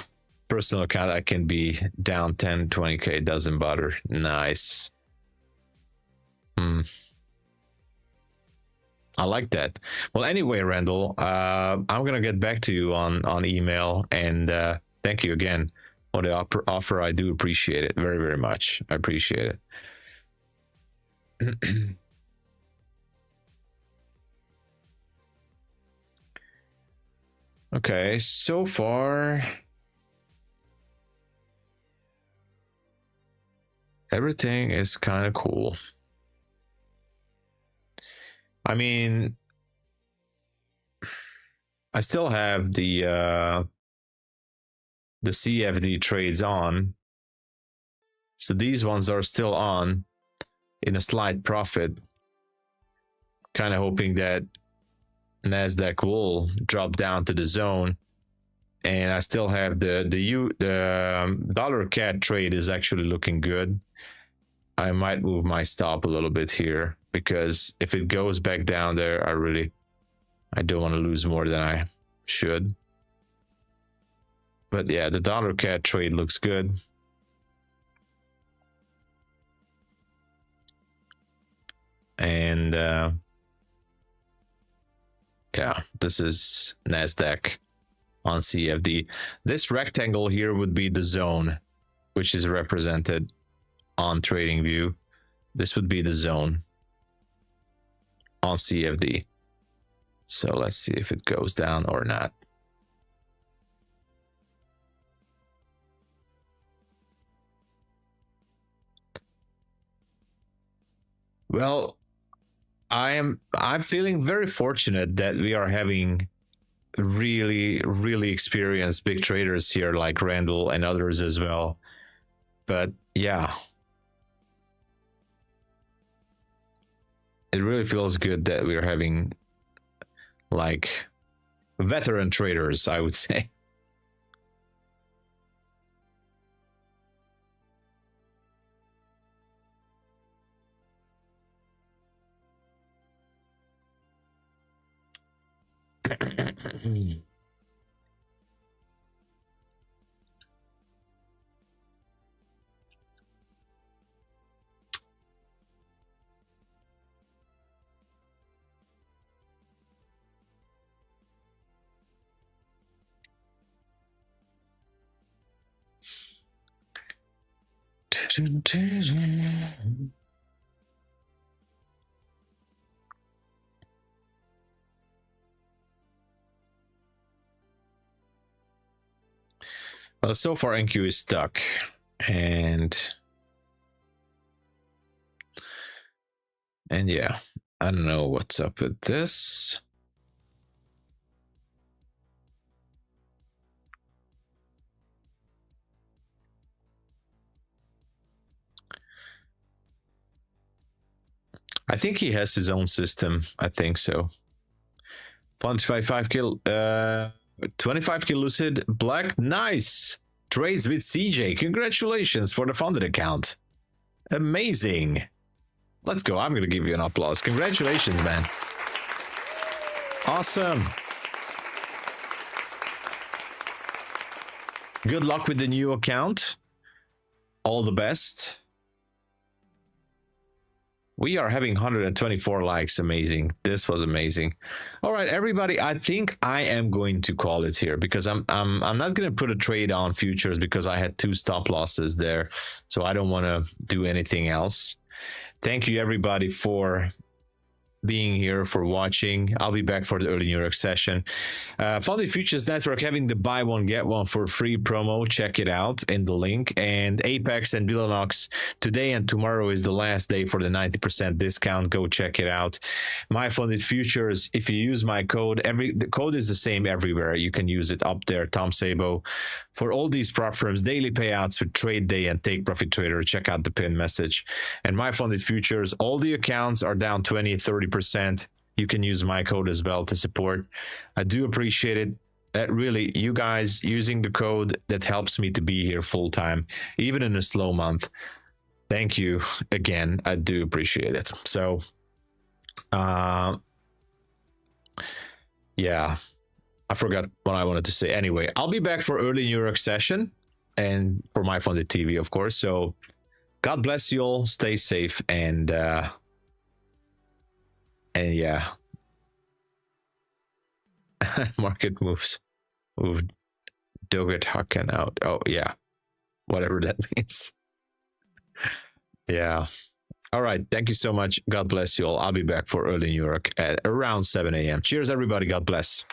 Personal account, I can be down 10 20k, doesn't bother. Nice. I like that. Well, anyway, Randall, I'm gonna get back to you on email, and thank you again for the offer. I do appreciate it very, very much. I appreciate it. Okay, so far everything is kind of cool. I mean, I still have the CFD trades on, so these ones are still on in a slight profit, kind of hoping that Nasdaq will drop down to the zone. And I still have the dollar CAD trade is actually looking good. I might move my stop a little bit here, because if it goes back down there, I don't want to lose more than I should. But yeah, the dollar CAD trade looks good. And yeah, this is Nasdaq on CFD. This rectangle here would be the zone, which is represented on TradingView. This would be the zone on CFD. So let's see if it goes down or not. Well, I'm feeling very fortunate that we are having really experienced big traders here like Randall and others as well. But yeah, it really feels good that we're having like veteran traders, I would say. Well, so far NQ is stuck, and yeah, I don't know what's up with this. I think he has his own system. I think so. 25 kill, 25 kill Lucid Black. Nice trades with CJ. Congratulations for the funded account. Amazing. Let's go. I'm gonna give you an applause. Congratulations, man. Awesome. Good luck with the new account. All the best. We are having 124 likes. Amazing. This was amazing. All right, everybody. I think I am going to call it here because I'm not going to put a trade on futures because I had 2 stop losses there. So I don't want to do anything else. Thank you, everybody, for being here, for watching. I'll be back for the early New York session. Funded Futures Network having the buy one get one for free promo. Check it out in the link. And Apex and Bulenox today and tomorrow is the last day for the 90% discount. Go check it out. MyFundedFutures, if you use my code, the code is the same everywhere. You can use it up there, TOMSABO. For all these prop firms, daily payouts for Trade Day and Take Profit Trader, check out the pin message. And MyFundedFutures, all the accounts are down 20-30%. You can use my code as well to support. I do appreciate it. That really, you guys using the code, that helps me to be here full time, even in a slow month. Thank you again. I do appreciate it. So, yeah. I forgot what I wanted to say. Anyway, I'll be back for early New York session and for My Funded TV, of course. So God bless you all. Stay safe and yeah. Market moves. Moved Doget Haken out. Oh yeah. Whatever that means. Yeah. All right. Thank you so much. God bless you all. I'll be back for early New York at around 7 a.m. Cheers, everybody. God bless.